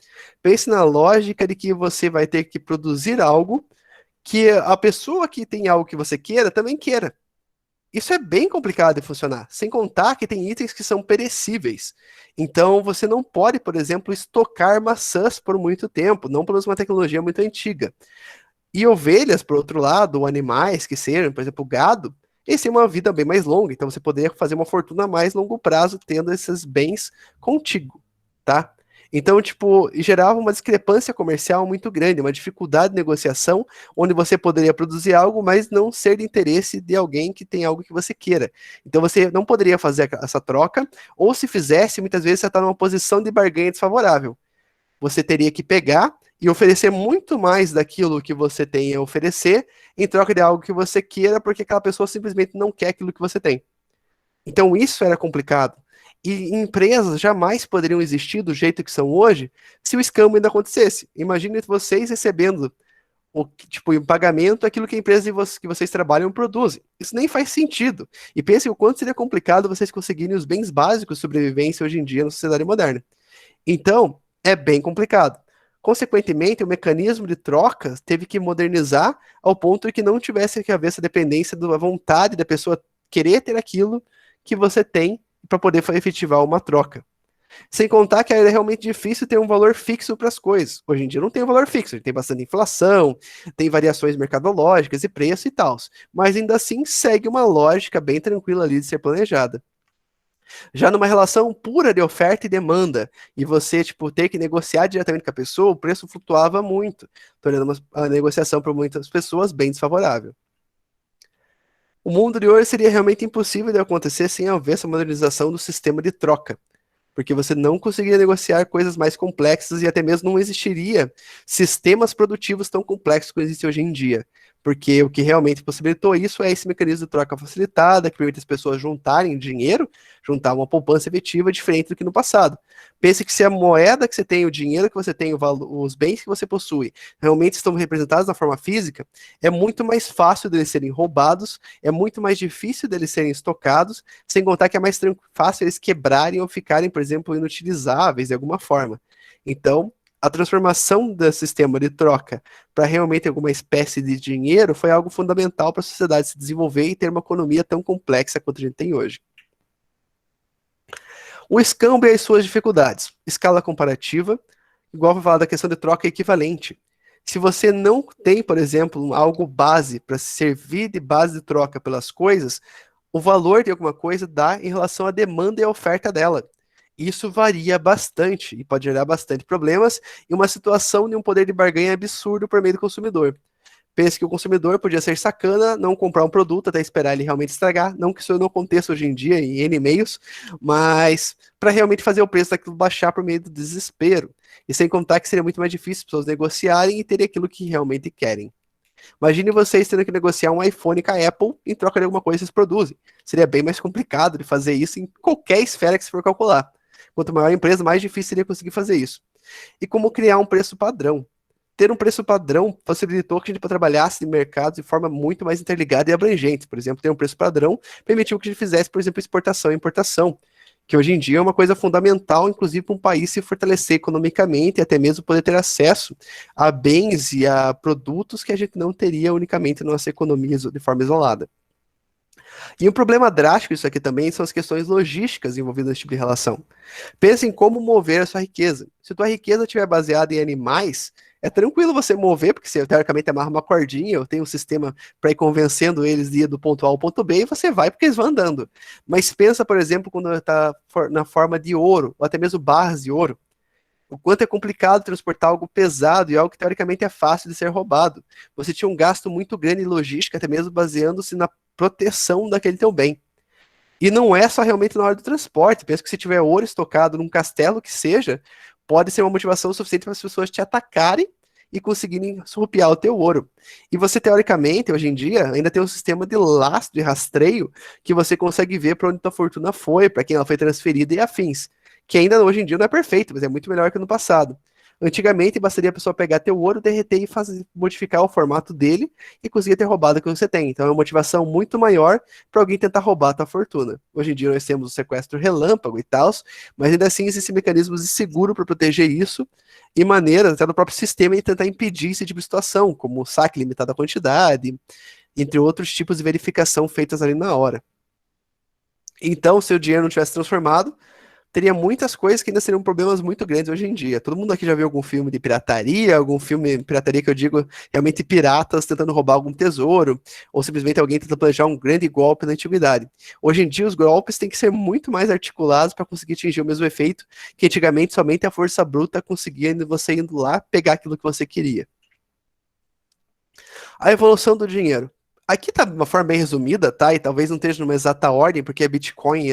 Pense na lógica de que você vai ter que produzir algo que a pessoa que tem algo que você queira também queira. Isso é bem complicado de funcionar, sem contar que tem itens que são perecíveis. Então, você não pode, por exemplo, estocar maçãs por muito tempo, não por uma tecnologia muito antiga. E ovelhas, por outro lado, ou animais que sejam, por exemplo, gado, eles têm uma vida bem mais longa, então você poderia fazer uma fortuna a mais longo prazo tendo esses bens contigo, tá? Então, tipo, gerava uma discrepância comercial muito grande, uma dificuldade de negociação, onde você poderia produzir algo, mas não ser de interesse de alguém que tem algo que você queira. Então, você não poderia fazer essa troca, ou se fizesse, muitas vezes você está numa posição de barganha desfavorável. Você teria que pegar e oferecer muito mais daquilo que você tem a oferecer, em troca de algo que você queira, porque aquela pessoa simplesmente não quer aquilo que você tem. Então, isso era complicado. E empresas jamais poderiam existir do jeito que são hoje se o escambo ainda acontecesse. Imagine vocês recebendo tipo, em pagamento aquilo que a empresa que vocês trabalham produzem. Isso nem faz sentido. E pense o quanto seria complicado vocês conseguirem os bens básicos de sobrevivência hoje em dia na sociedade moderna. Então, é bem complicado. Consequentemente, o mecanismo de troca teve que modernizar ao ponto de que não tivesse que haver essa dependência da vontade da pessoa querer ter aquilo que você tem para poder efetivar uma troca. Sem contar que era realmente difícil ter um valor fixo para as coisas. Hoje em dia não tem um valor fixo, tem bastante inflação, tem variações mercadológicas e preço e tal. Mas ainda assim segue uma lógica bem tranquila ali de ser planejada. Já numa relação pura de oferta e demanda, e você, tipo, ter que negociar diretamente com a pessoa, o preço flutuava muito, tornando a negociação para muitas pessoas bem desfavorável. O mundo de hoje seria realmente impossível de acontecer sem haver essa modernização do sistema de troca, porque você não conseguiria negociar coisas mais complexas e até mesmo não existiria sistemas produtivos tão complexos como existem hoje em dia. Porque o que realmente possibilitou isso é esse mecanismo de troca facilitada, que permite as pessoas juntarem dinheiro, juntar uma poupança efetiva diferente do que no passado. Pense que se a moeda que você tem, o dinheiro que você tem, os bens que você possui, realmente estão representados na forma física, é muito mais fácil deles serem roubados, é muito mais difícil deles serem estocados, sem contar que é mais fácil eles quebrarem ou ficarem, por exemplo, inutilizáveis de alguma forma. Então, a transformação do sistema de troca para realmente alguma espécie de dinheiro foi algo fundamental para a sociedade se desenvolver e ter uma economia tão complexa quanto a gente tem hoje. O escambo e as suas dificuldades. Escala comparativa, igual para falar da questão de troca equivalente. Se você não tem, por exemplo, algo base para servir de base de troca pelas coisas, o valor de alguma coisa dá em relação à demanda e à oferta dela. Isso varia bastante e pode gerar bastante problemas e uma situação de um poder de barganha absurdo por meio do consumidor. Pense que o consumidor podia ser sacana, não comprar um produto até esperar ele realmente estragar, não que isso não aconteça hoje em dia em N meios, mas para realmente fazer o preço daquilo baixar por meio do desespero. E sem contar que seria muito mais difícil as pessoas negociarem e terem aquilo que realmente querem. Imagine vocês tendo que negociar um iPhone com a Apple em troca de alguma coisa que vocês produzem. Seria bem mais complicado de fazer isso em qualquer esfera que você for calcular. Quanto maior a empresa, mais difícil seria conseguir fazer isso. E como criar um preço padrão. Ter um preço padrão possibilitou que a gente trabalhasse em mercados de forma muito mais interligada e abrangente. Por exemplo, ter um preço padrão permitiu que a gente fizesse, por exemplo, exportação e importação, que hoje em dia é uma coisa fundamental, inclusive para um país se fortalecer economicamente e até mesmo poder ter acesso a bens e a produtos que a gente não teria unicamente na nossa economia de forma isolada. E um problema drástico disso aqui também são as questões logísticas envolvidas nesse tipo de relação. Pense em como mover a sua riqueza. Se a tua riqueza estiver baseada em animais, é tranquilo você mover, porque você teoricamente amarra uma cordinha, ou tem um sistema para ir convencendo eles de ir do ponto A ao ponto B, e você vai porque eles vão andando. Mas pensa, por exemplo, quando está na forma de ouro, ou até mesmo barras de ouro. O quanto é complicado transportar algo pesado e algo que teoricamente é fácil de ser roubado. Você tinha um gasto muito grande em logística, até mesmo baseando-se na proteção daquele teu bem. E não é só realmente na hora do transporte. Pensa que se tiver ouro estocado num castelo que seja, pode ser uma motivação suficiente para as pessoas te atacarem e conseguirem surrupiar o teu ouro. E você, teoricamente, hoje em dia, ainda tem um sistema de lastro, de rastreio, que você consegue ver para onde tua fortuna foi, para quem ela foi transferida e afins. Que ainda hoje em dia não é perfeito, mas é muito melhor que no passado. Antigamente, bastaria a pessoa pegar teu ouro, derreter e modificar o formato dele e conseguir ter roubado o que você tem. Então é uma motivação muito maior para alguém tentar roubar a tua fortuna. Hoje em dia nós temos o sequestro relâmpago e tal, mas ainda assim existem mecanismos de seguro para proteger isso e maneiras até do próprio sistema de tentar impedir esse tipo de situação, como o saque limitado à quantidade, entre outros tipos de verificação feitas ali na hora. Então, se o dinheiro não tivesse transformado, teria muitas coisas que ainda seriam problemas muito grandes hoje em dia. Todo mundo aqui já viu algum filme de pirataria, algum filme de pirataria que eu digo realmente piratas tentando roubar algum tesouro, ou simplesmente alguém tentando planejar um grande golpe na antiguidade. Hoje em dia os golpes têm que ser muito mais articulados para conseguir atingir o mesmo efeito que antigamente somente a força bruta conseguia você indo lá pegar aquilo que você queria. A evolução do dinheiro. Aqui tá de uma forma bem resumida, tá? E talvez não esteja numa exata ordem, porque a Bitcoin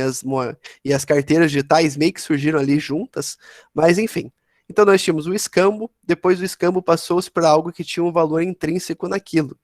e as carteiras digitais meio que surgiram ali juntas, mas enfim. Então nós tínhamos o escambo, depois do escambo passou-se para algo que tinha um valor intrínseco naquilo.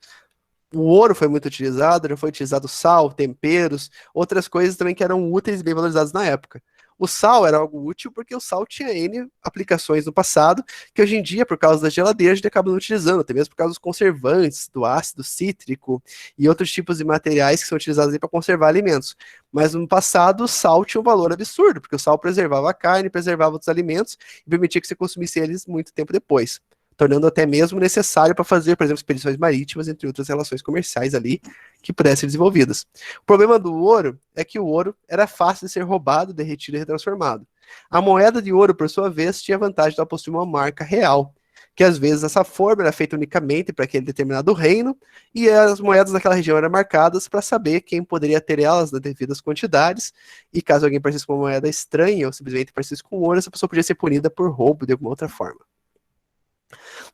O ouro foi muito utilizado, já foi utilizado sal, temperos, outras coisas também que eram úteis e bem valorizadas na época. O sal era algo útil porque o sal tinha N aplicações no passado, que hoje em dia, por causa da geladeira, a gente acaba não utilizando, até mesmo por causa dos conservantes, do ácido cítrico e outros tipos de materiais que são utilizados para conservar alimentos. Mas no passado, o sal tinha um valor absurdo, porque o sal preservava a carne, preservava outros alimentos e permitia que você consumisse eles muito tempo depois, tornando até mesmo necessário para fazer, por exemplo, expedições marítimas, entre outras relações comerciais ali que pudessem ser desenvolvidas. O problema do ouro é que o ouro era fácil de ser roubado, derretido e retransformado. A moeda de ouro, por sua vez, tinha a vantagem de ela possuir uma marca real, que às vezes essa forma era feita unicamente para aquele determinado reino, e as moedas daquela região eram marcadas para saber quem poderia ter elas nas devidas quantidades, e caso alguém parecesse com uma moeda estranha, ou simplesmente parecesse com ouro, essa pessoa podia ser punida por roubo de alguma outra forma.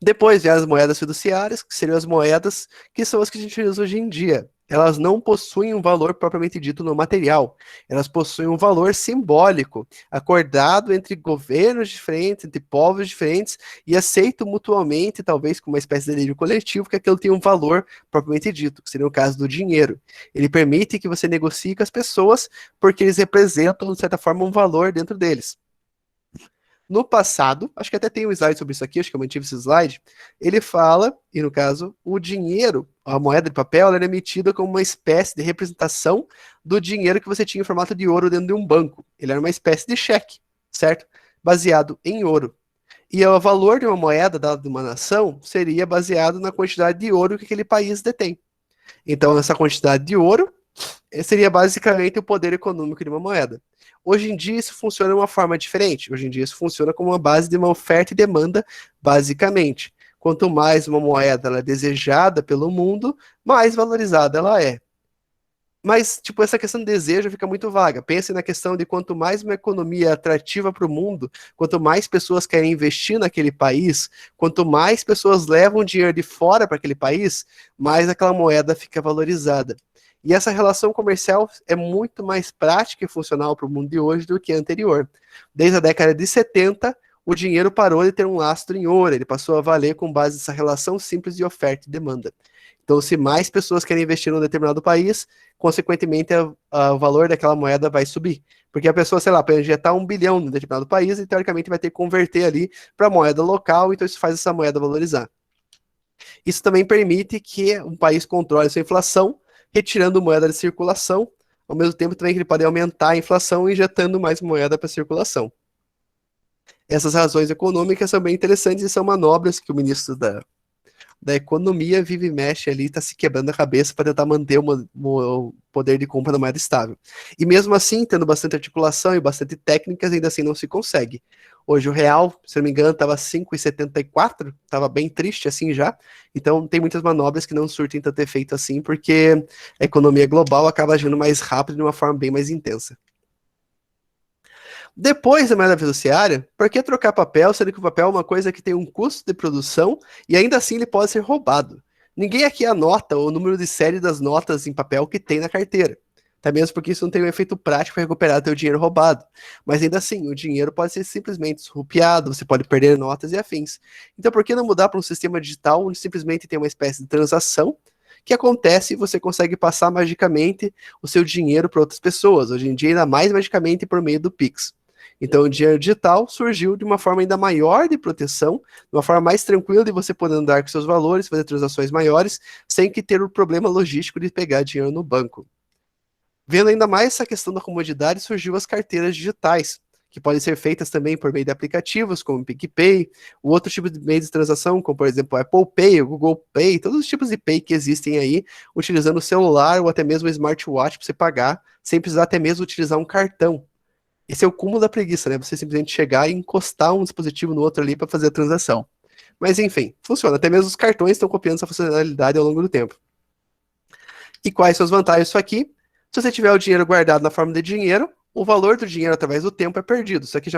Depois vem as moedas fiduciárias, que seriam as moedas que são as que a gente usa hoje em dia. Elas não possuem um valor propriamente dito no material. Elas possuem um valor simbólico, acordado entre governos diferentes, entre povos diferentes, e aceito mutuamente, talvez com uma espécie de delírio coletivo, que aquilo tem um valor propriamente dito, que seria o caso do dinheiro. Ele permite que você negocie com as pessoas, porque eles representam, de certa forma, um valor dentro deles. No passado, acho que até tem um slide sobre isso aqui, acho que eu mantive esse slide, ele fala, e no caso, o dinheiro, a moeda de papel, ela era emitida como uma espécie de representação do dinheiro que você tinha em formato de ouro dentro de um banco. Ele era uma espécie de cheque, certo? Baseado em ouro. E o valor de uma moeda dada de uma nação seria baseado na quantidade de ouro que aquele país detém. Então, essa quantidade de ouro seria basicamente o poder econômico de uma moeda. Hoje em dia isso funciona de uma forma diferente. Hoje em dia isso funciona como uma base de uma oferta e demanda, basicamente. Quanto mais uma moeda ela é desejada pelo mundo, mais valorizada ela é. Mas, tipo, essa questão de desejo fica muito vaga. Pense na questão de quanto mais uma economia é atrativa para o mundo, quanto mais pessoas querem investir naquele país, quanto mais pessoas levam dinheiro de fora para aquele país, mais aquela moeda fica valorizada. E essa relação comercial é muito mais prática e funcional para o mundo de hoje do que a anterior. Desde a década de 70, o dinheiro parou de ter um lastro em ouro, ele passou a valer com base nessa relação simples de oferta e demanda. Então, se mais pessoas querem investir num determinado país, consequentemente, o valor daquela moeda vai subir. Porque a pessoa, sei lá, para injetar 1 bilhão num determinado país, e teoricamente vai ter que converter ali para moeda local, então isso faz essa moeda valorizar. Isso também permite que um país controle sua inflação, retirando moeda de circulação, ao mesmo tempo também que ele pode aumentar a inflação injetando mais moeda para circulação. Essas razões econômicas são bem interessantes e são manobras que o ministro da economia vive e mexe ali, está se quebrando a cabeça para tentar manter o poder de compra da moeda estável. E mesmo assim, tendo bastante articulação e bastante técnicas, ainda assim não se consegue. Hoje o real, se não me engano, estava 5,74, estava bem triste assim já, então tem muitas manobras que não surtem tanto efeito assim, porque a economia global acaba agindo mais rápido de uma forma bem mais intensa. Depois da moeda fiduciária, por que trocar papel, sendo que o papel é uma coisa que tem um custo de produção e ainda assim ele pode ser roubado? Ninguém aqui anota o número de série das notas em papel que tem na carteira. Até mesmo porque isso não tem um efeito prático para recuperar teu dinheiro roubado. Mas ainda assim, o dinheiro pode ser simplesmente surrupiado, você pode perder notas e afins. Então por que não mudar para um sistema digital onde simplesmente tem uma espécie de transação que acontece e você consegue passar magicamente o seu dinheiro para outras pessoas? Hoje em dia, ainda mais magicamente por meio do Pix. Então, o dinheiro digital surgiu de uma forma ainda maior de proteção, de uma forma mais tranquila de você poder andar com seus valores, fazer transações maiores, sem que ter o problema logístico de pegar dinheiro no banco. Vendo ainda mais essa questão da comodidade, surgiu as carteiras digitais, que podem ser feitas também por meio de aplicativos, como o PicPay, o outro tipo de meio de transação, como por exemplo o Apple Pay, o Google Pay, todos os tipos de Pay que existem aí, utilizando o celular ou até mesmo o smartwatch para você pagar, sem precisar até mesmo utilizar um cartão. Esse é o cúmulo da preguiça, né? Você simplesmente chegar e encostar um dispositivo no outro ali para fazer a transação. Mas enfim, funciona. Até mesmo os cartões estão copiando essa funcionalidade ao longo do tempo. E quais são as vantagens disso aqui? Se você tiver o dinheiro guardado na forma de dinheiro, o valor do dinheiro através do tempo é perdido. Isso aqui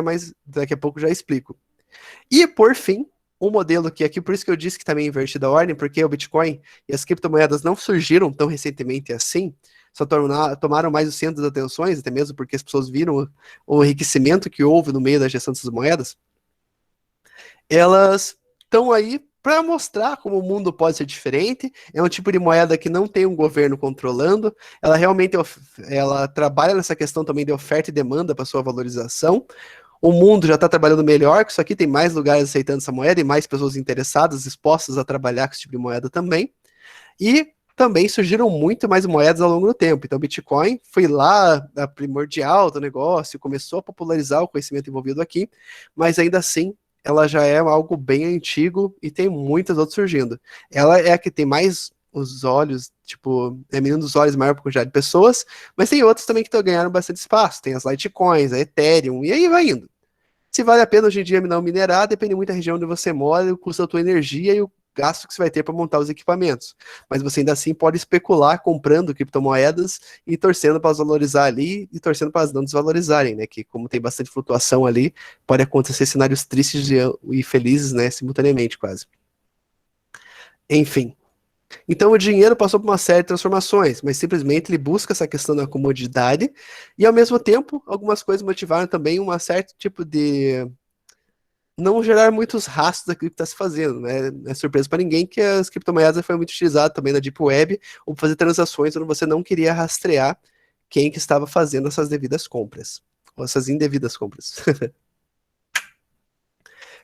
daqui a pouco já explico. E, por fim, um modelo que aqui, por isso que eu disse que está meio invertida a ordem, porque o Bitcoin e as criptomoedas não surgiram tão recentemente assim, só tomaram mais o centro das atenções, até mesmo porque as pessoas viram o enriquecimento que houve no meio da gestão dessas moedas. Elas estão aí para mostrar como o mundo pode ser diferente. É um tipo de moeda que não tem um governo controlando. Ela realmente ela trabalha nessa questão também de oferta e demanda para sua valorização. O mundo já está trabalhando melhor com isso aqui, tem mais lugares aceitando essa moeda e mais pessoas interessadas, dispostas a trabalhar com esse tipo de moeda também. E também surgiram muito mais moedas ao longo do tempo. Então, o Bitcoin foi lá a primordial do negócio, começou a popularizar o conhecimento envolvido aqui, mas ainda assim, ela já é algo bem antigo e tem muitas outras surgindo. Ela é a que tem mais os olhos, tipo, é menino dos olhos maior por quantidade de pessoas, mas tem outras também que ganharam bastante espaço. Tem as Litecoins, a Ethereum, e aí vai indo. Se vale a pena hoje em dia não minerar, depende muito da região onde você mora, o custo da tua energia e o gasto que você vai ter para montar os equipamentos. Mas você ainda assim pode especular comprando criptomoedas e torcendo para elas valorizar ali e torcendo para elas não desvalorizarem, né? Que como tem bastante flutuação ali, pode acontecer cenários tristes e felizes, né? Simultaneamente, quase. Enfim. Então o dinheiro passou por uma série de transformações, mas simplesmente ele busca essa questão da comodidade e ao mesmo tempo algumas coisas motivaram também um certo tipo de não gerar muitos rastros daquilo que está se fazendo, né? Não é surpresa para ninguém que as criptomoedas foram muito utilizadas também na Deep Web ou fazer transações onde você não queria rastrear quem que estava fazendo essas devidas compras, ou essas indevidas compras.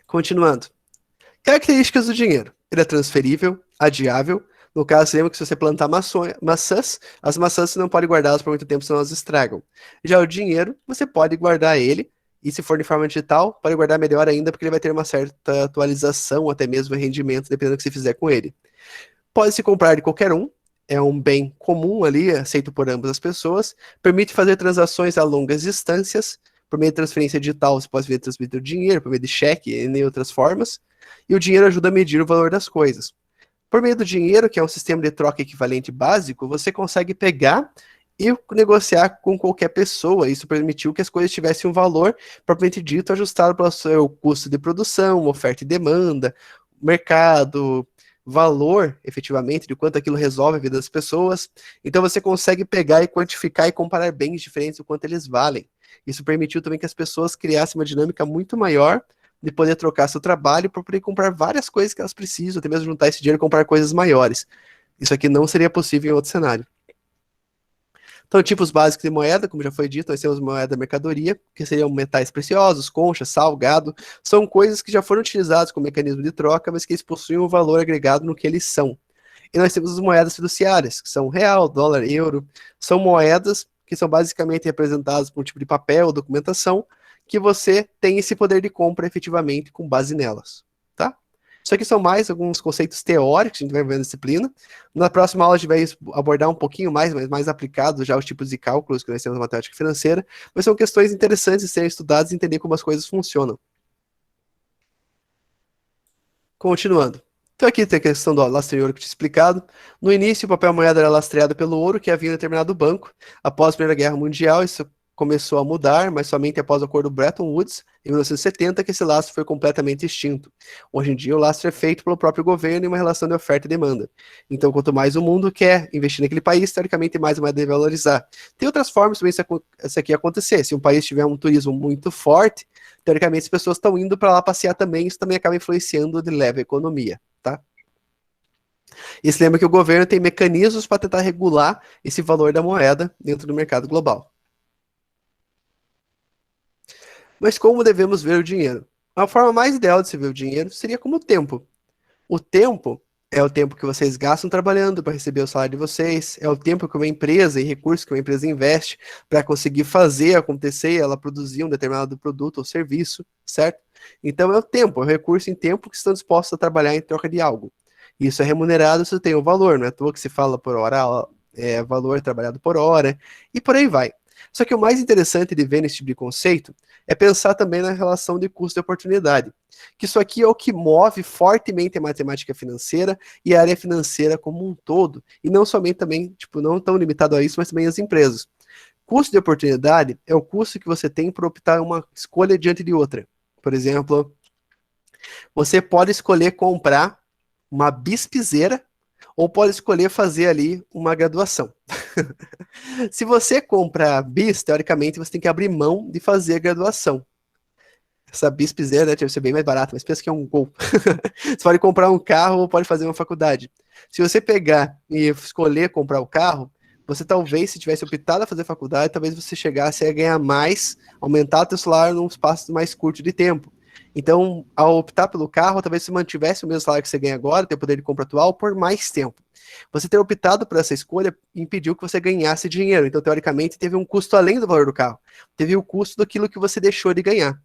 Continuando. Características do dinheiro. Ele é transferível, adiável. No caso, lembra que se você plantar maçãs, as maçãs você não pode guardá-las por muito tempo, senão elas estragam. Já o dinheiro, você pode guardar ele, e se for de forma digital, pode guardar melhor ainda, porque ele vai ter uma certa atualização, até mesmo rendimento, dependendo do que você fizer com ele. Pode se comprar de qualquer um, é um bem comum ali, aceito por ambas as pessoas, permite fazer transações a longas distâncias, por meio de transferência digital você pode transmitir o dinheiro, por meio de cheque e em outras formas, e o dinheiro ajuda a medir o valor das coisas. Por meio do dinheiro, que é um sistema de troca equivalente básico, você consegue pegar e negociar com qualquer pessoa. Isso permitiu que as coisas tivessem um valor, propriamente dito, ajustado pelo seu custo de produção, oferta e demanda, mercado, valor, efetivamente, de quanto aquilo resolve a vida das pessoas. Então você consegue pegar e quantificar e comparar bens diferentes o quanto eles valem. Isso permitiu também que as pessoas criassem uma dinâmica muito maior de poder trocar seu trabalho para poder comprar várias coisas que elas precisam, até mesmo juntar esse dinheiro e comprar coisas maiores. Isso aqui não seria possível em outro cenário. Então, tipos básicos de moeda, como já foi dito, nós temos moeda mercadoria, que seriam metais preciosos, concha, sal, gado, são coisas que já foram utilizadas como mecanismo de troca, mas que eles possuem um valor agregado no que eles são. E nós temos as moedas fiduciárias, que são real, dólar, euro, são moedas que são basicamente representadas por um tipo de papel ou documentação, que você tem esse poder de compra efetivamente com base nelas, tá? Isso aqui são mais alguns conceitos teóricos que a gente vai ver na disciplina. Na próxima aula a gente vai abordar um pouquinho mais, mas mais aplicado já os tipos de cálculos que nós temos na matemática financeira, mas são questões interessantes de serem estudadas e entender como as coisas funcionam. Continuando. Então aqui tem a questão do lastreio ouro que eu tinha explicado. No início o papel moeda era lastreado pelo ouro que havia em determinado banco. Após a Primeira Guerra Mundial isso começou a mudar, mas somente após o acordo Bretton Woods, em 1970, que esse lastro foi completamente extinto. Hoje em dia, o lastro é feito pelo próprio governo em uma relação de oferta e demanda. Então, quanto mais o mundo quer investir naquele país, teoricamente, mais a moeda deve valorizar. Tem outras formas também isso aqui acontecer. Se um país tiver um turismo muito forte, teoricamente, as pessoas estão indo para lá passear também, isso também acaba influenciando de leve a economia, tá? E se lembra que o governo tem mecanismos para tentar regular esse valor da moeda dentro do mercado global. Mas como devemos ver o dinheiro? A forma mais ideal de se ver o dinheiro seria como tempo. O tempo é o tempo que vocês gastam trabalhando para receber o salário de vocês, é o tempo que uma empresa e recursos que uma empresa investe para conseguir fazer acontecer e ela produzir um determinado produto ou serviço, certo? Então é o tempo, é o recurso em tempo que estão dispostos a trabalhar em troca de algo. Isso é remunerado se tem um valor, não é à toa que se fala por hora, é valor trabalhado por hora, e por aí vai. Só que o mais interessante de ver nesse tipo de conceito é pensar também na relação de custo e oportunidade. Que isso aqui é o que move fortemente a matemática financeira e a área financeira como um todo, e não somente também, tipo, não tão limitado a isso, mas também as empresas. Custo de oportunidade é o custo que você tem por optar uma escolha diante de outra. Por exemplo, você pode escolher comprar uma bispizeira ou pode escolher fazer ali uma graduação. Se você compra bis, teoricamente você tem que abrir mão de fazer a graduação. Essa bispizeira, né, deve ser bem mais barata, mas pensa que é um Gol. Você pode comprar um carro ou pode fazer uma faculdade. Se você pegar e escolher comprar o carro, você talvez, se tivesse optado a fazer faculdade, talvez você chegasse a ganhar mais, aumentar o seu salário num espaço mais curto de tempo. Então, ao optar pelo carro, talvez você mantivesse o mesmo salário que você ganha agora, teu poder de compra atual, por mais tempo. Você ter optado por essa escolha impediu que você ganhasse dinheiro. Então, teoricamente, teve um custo além do valor do carro. Teve o custo daquilo que você deixou de ganhar.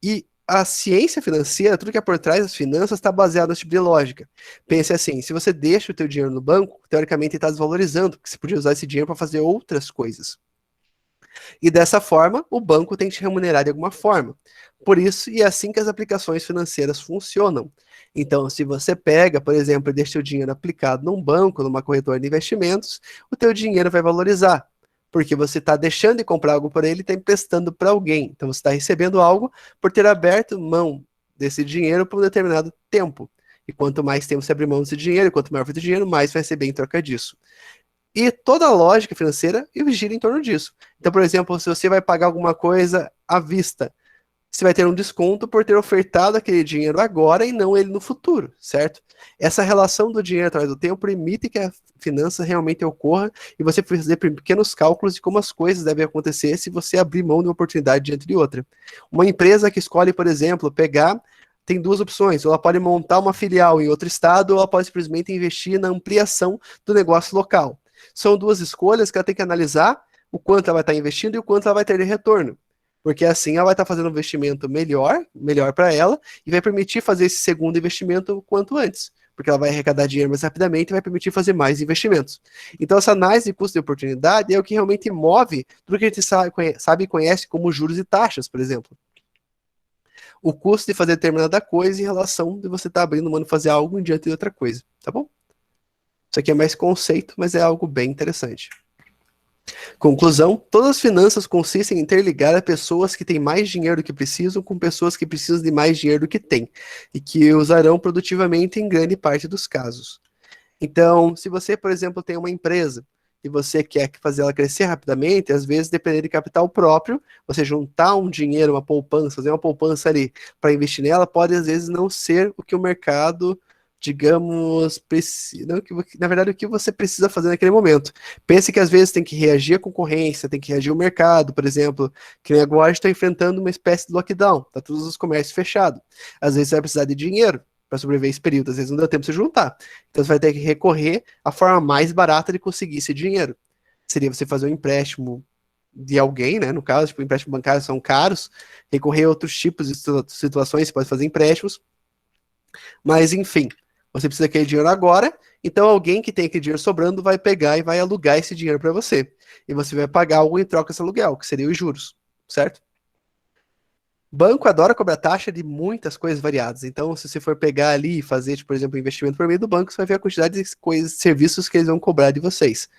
E a ciência financeira, tudo que é por trás das finanças, está baseado nesse tipo de lógica. Pense assim, se você deixa o teu dinheiro no banco, teoricamente está desvalorizando, porque você podia usar esse dinheiro para fazer outras coisas. E dessa forma, o banco tem que te remunerar de alguma forma. Por isso, e é assim que as aplicações financeiras funcionam. Então, se você pega, por exemplo, e deixa o dinheiro aplicado num banco, numa corretora de investimentos, o teu dinheiro vai valorizar. Porque você está deixando de comprar algo por ele e está emprestando para alguém. Então, você está recebendo algo por ter aberto mão desse dinheiro por um determinado tempo. E quanto mais tempo você abrir mão desse dinheiro, e quanto maior for o dinheiro, mais vai receber em troca disso. E toda a lógica financeira gira em torno disso. Então, por exemplo, se você vai pagar alguma coisa à vista, você vai ter um desconto por ter ofertado aquele dinheiro agora e não ele no futuro, certo? Essa relação do dinheiro atrás do tempo permite que a finança realmente ocorra e você fazer pequenos cálculos de como as coisas devem acontecer se você abrir mão de uma oportunidade diante de outra. Uma empresa que escolhe, por exemplo, tem duas opções, ou ela pode montar uma filial em outro estado, ou ela pode simplesmente investir na ampliação do negócio local. São duas escolhas que ela tem que analisar o quanto ela vai estar investindo e o quanto ela vai ter de retorno. Porque assim ela vai estar fazendo um investimento melhor para ela, e vai permitir fazer esse segundo investimento o quanto antes. Porque ela vai arrecadar dinheiro mais rapidamente e vai permitir fazer mais investimentos. Então essa análise de custo de oportunidade é o que realmente move tudo que a gente sabe e conhece como juros e taxas, por exemplo. O custo de fazer determinada coisa em relação de você estar abrindo mão de fazer algo em diante de outra coisa, tá bom? Isso aqui é mais conceito, mas é algo bem interessante. Conclusão, todas as finanças consistem em interligar a pessoas que têm mais dinheiro do que precisam com pessoas que precisam de mais dinheiro do que têm, e que usarão produtivamente em grande parte dos casos. Então, se você, por exemplo, tem uma empresa e você quer fazer ela crescer rapidamente, às vezes, dependendo de capital próprio, você juntar um dinheiro, uma poupança, fazer uma poupança ali para investir nela, pode às vezes não ser o que o mercado, digamos, na verdade, o que você precisa fazer naquele momento. Pense que às vezes tem que reagir à concorrência, tem que reagir ao mercado, por exemplo, que nem agora está enfrentando uma espécie de lockdown, tá todos os comércios fechados. Às vezes você vai precisar de dinheiro para sobreviver esse período, às vezes não deu tempo de se juntar. Então você vai ter que recorrer à forma mais barata de conseguir esse dinheiro. Seria você fazer um empréstimo de alguém, né? No caso, tipo, empréstimos bancários são caros, recorrer a outros tipos de situações, você pode fazer empréstimos, mas enfim, você precisa daquele dinheiro agora, então alguém que tem aquele dinheiro sobrando vai pegar e vai alugar esse dinheiro para você. E você vai pagar algo em troca desse aluguel, que seria os juros, certo? Banco adora cobrar taxa de muitas coisas variadas. Então, se você for pegar ali e fazer, tipo, por exemplo, um investimento por meio do banco, você vai ver a quantidade de coisas, serviços que eles vão cobrar de vocês.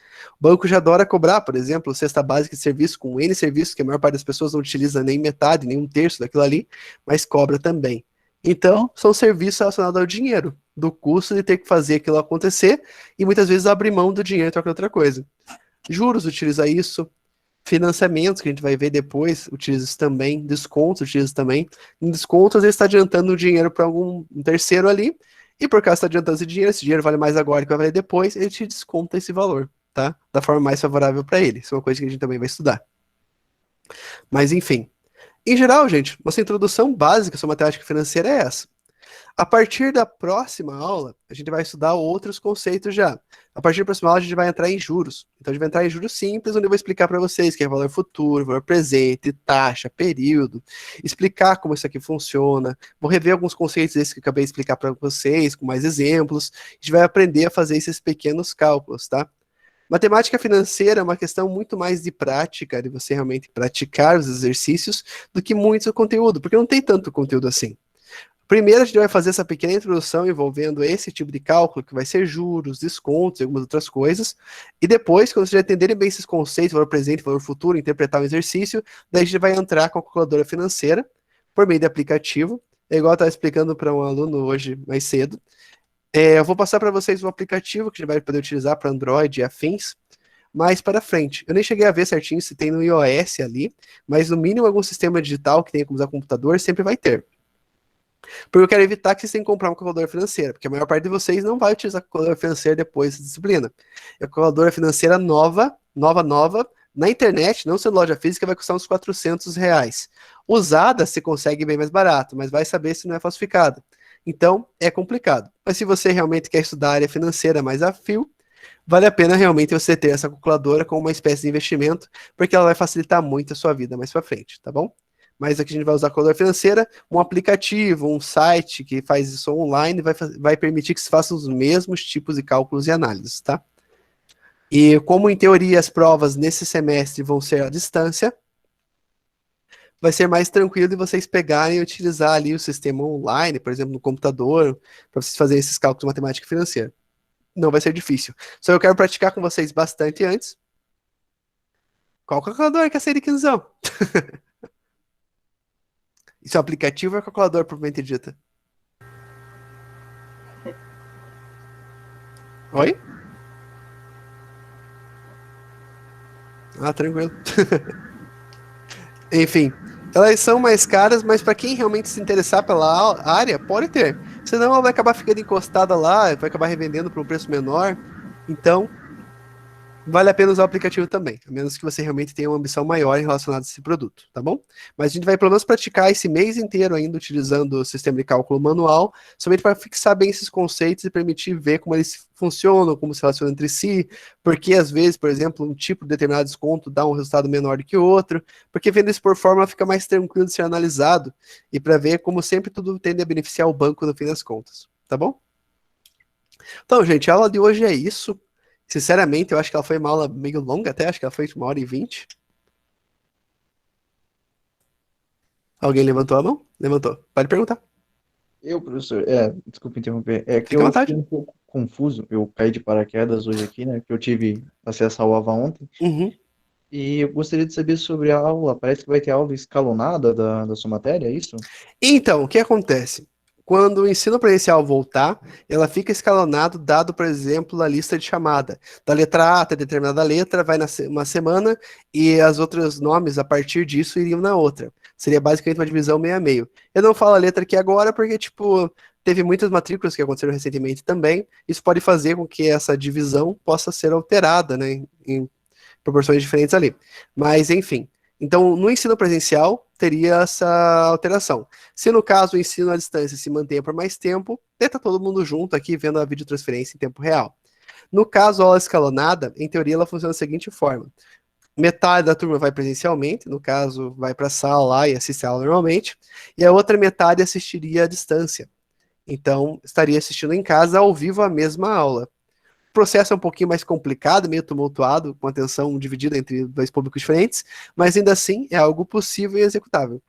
O banco já adora cobrar, por exemplo, cesta básica de serviço com N serviços, que a maior parte das pessoas não utiliza nem metade, nem um terço daquilo ali, mas cobra também. Então, são serviços relacionados ao dinheiro, do custo de ter que fazer aquilo acontecer e muitas vezes abrir mão do dinheiro e trocar outra coisa. Juros utiliza isso, financiamentos, que a gente vai ver depois, utiliza isso também, descontos utiliza isso também. Em desconto, às vezes está adiantando o dinheiro para um terceiro ali, e por causa que está adiantando esse dinheiro vale mais agora que vai valer depois, ele te desconta esse valor, tá? Da forma mais favorável para ele. Isso é uma coisa que a gente também vai estudar. Mas enfim, Em geral, gente, nossa introdução básica sobre matemática financeira é essa. A partir da próxima aula, a gente vai estudar outros conceitos já. A partir da próxima aula, a gente vai entrar em juros. Então, a gente vai entrar em juros simples, onde eu vou explicar para vocês o que é valor futuro, valor presente, taxa, período, explicar como isso aqui funciona. Vou rever alguns conceitos desses que eu acabei de explicar para vocês, com mais exemplos. A gente vai aprender a fazer esses pequenos cálculos, tá? Matemática financeira é uma questão muito mais de prática, de você realmente praticar os exercícios, do que muito conteúdo, porque não tem tanto conteúdo assim. Primeiro, a gente vai fazer essa pequena introdução envolvendo esse tipo de cálculo, que vai ser juros, descontos e algumas outras coisas. E depois, quando vocês já entenderem bem esses conceitos, valor presente, valor futuro, interpretar o exercício, daí a gente vai entrar com a calculadora financeira, por meio de aplicativo. É igual eu estava explicando para um aluno hoje, mais cedo. Eu vou passar para vocês um aplicativo que a gente vai poder utilizar para Android e afins, mais para frente. Eu nem cheguei a ver certinho se tem no iOS ali, mas no mínimo algum sistema digital que tenha como usar computador sempre vai ter. Porque eu quero evitar que vocês tenham que comprar uma calculadora financeira, porque a maior parte de vocês não vai utilizar a calculadora financeira depois da disciplina. A calculadora financeira nova, na internet, não sendo loja física, vai custar uns R$ 400. Usada, você consegue bem mais barato, mas vai saber se não é falsificada. Então, é complicado. Mas se você realmente quer estudar a área financeira mais a fio, vale a pena realmente você ter essa calculadora como uma espécie de investimento, porque ela vai facilitar muito a sua vida mais para frente, tá bom? Mas aqui a gente vai usar a calculadora financeira, um aplicativo, um site que faz isso online, vai permitir que se façam os mesmos tipos de cálculos e análises, tá? E como em teoria as provas nesse semestre vão ser à distância, vai ser mais tranquilo de vocês pegarem e utilizar ali o sistema online, por exemplo, no computador, para vocês fazerem esses cálculos de matemática financeira. Não vai ser difícil. Só eu quero praticar com vocês bastante antes. Qual calculadora quer ser de quinzão? Isso é um aplicativo ou é calculadora propriamente dita? Oi? Ah, tranquilo. Enfim, elas são mais caras, mas para quem realmente se interessar pela área, pode ter. Senão ela vai acabar ficando encostada lá, vai acabar revendendo por um preço menor. Então, vale a pena usar o aplicativo também, a menos que você realmente tenha uma ambição maior em relação a esse produto, tá bom? Mas a gente vai pelo menos praticar esse mês inteiro ainda utilizando o sistema de cálculo manual, somente para fixar bem esses conceitos e permitir ver como eles funcionam, como se relacionam entre si, porque às vezes, por exemplo, um tipo de determinado desconto dá um resultado menor do que o outro, porque vendo isso por fórmula fica mais tranquilo de ser analisado e para ver como sempre tudo tende a beneficiar o banco no fim das contas, tá bom? Então, gente, a aula de hoje é isso. Sinceramente, eu acho que ela foi uma aula meio longa até, acho que ela foi de 1h20. Alguém levantou a mão? Levantou. Pode perguntar. Professor, desculpa interromper, é que Fica à eu vontade. fiquei um pouco confuso, eu caí de paraquedas hoje aqui, né, que eu tive acesso ao AVA ontem, Uhum. e eu gostaria de saber sobre a aula, parece que vai ter aula escalonada da sua matéria, é isso? Então, o que acontece? Quando o ensino presencial voltar, ela fica escalonado, dado, por exemplo, a lista de chamada. Da letra A até determinada letra, vai uma semana, e as outros nomes, a partir disso, iriam na outra. Seria basicamente uma divisão meio a meio. Eu não falo a letra aqui agora, porque, tipo, teve muitas matrículas que aconteceram recentemente também. Isso pode fazer com que essa divisão possa ser alterada, né, em proporções diferentes ali. Mas, enfim. Então, no ensino presencial, teria essa alteração. Se no caso o ensino à distância se mantenha por mais tempo, tá todo mundo junto aqui vendo a videotransferência em tempo real. No caso, a aula escalonada, em teoria, ela funciona da seguinte forma. Metade da turma vai presencialmente, no caso, vai para a sala lá e assiste a aula normalmente, e a outra metade assistiria à distância. Então, estaria assistindo em casa ao vivo a mesma aula. O processo é um pouquinho mais complicado, meio tumultuado, com atenção dividida entre dois públicos diferentes, mas ainda assim é algo possível e executável.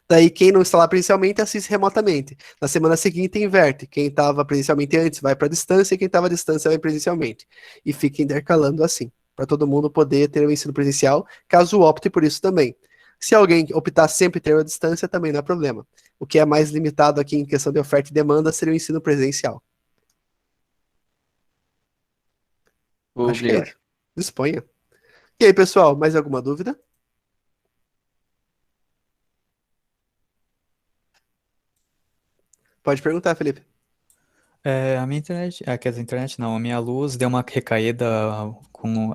Daí, quem não está lá presencialmente assiste remotamente. Na semana seguinte, inverte. Quem estava presencialmente antes vai para a distância e quem estava à distância vai presencialmente. E fica intercalando assim, para todo mundo poder ter o ensino presencial, caso opte por isso também. Se alguém optar sempre ter a distância, também não é problema. O que é mais limitado aqui em questão de oferta e demanda seria o ensino presencial. Acho que é Obrigado. isso. Disponha. E aí, pessoal, mais alguma dúvida? Pode perguntar, Felipe. A minha internet, quer dizer, internet não, a minha luz deu uma recaída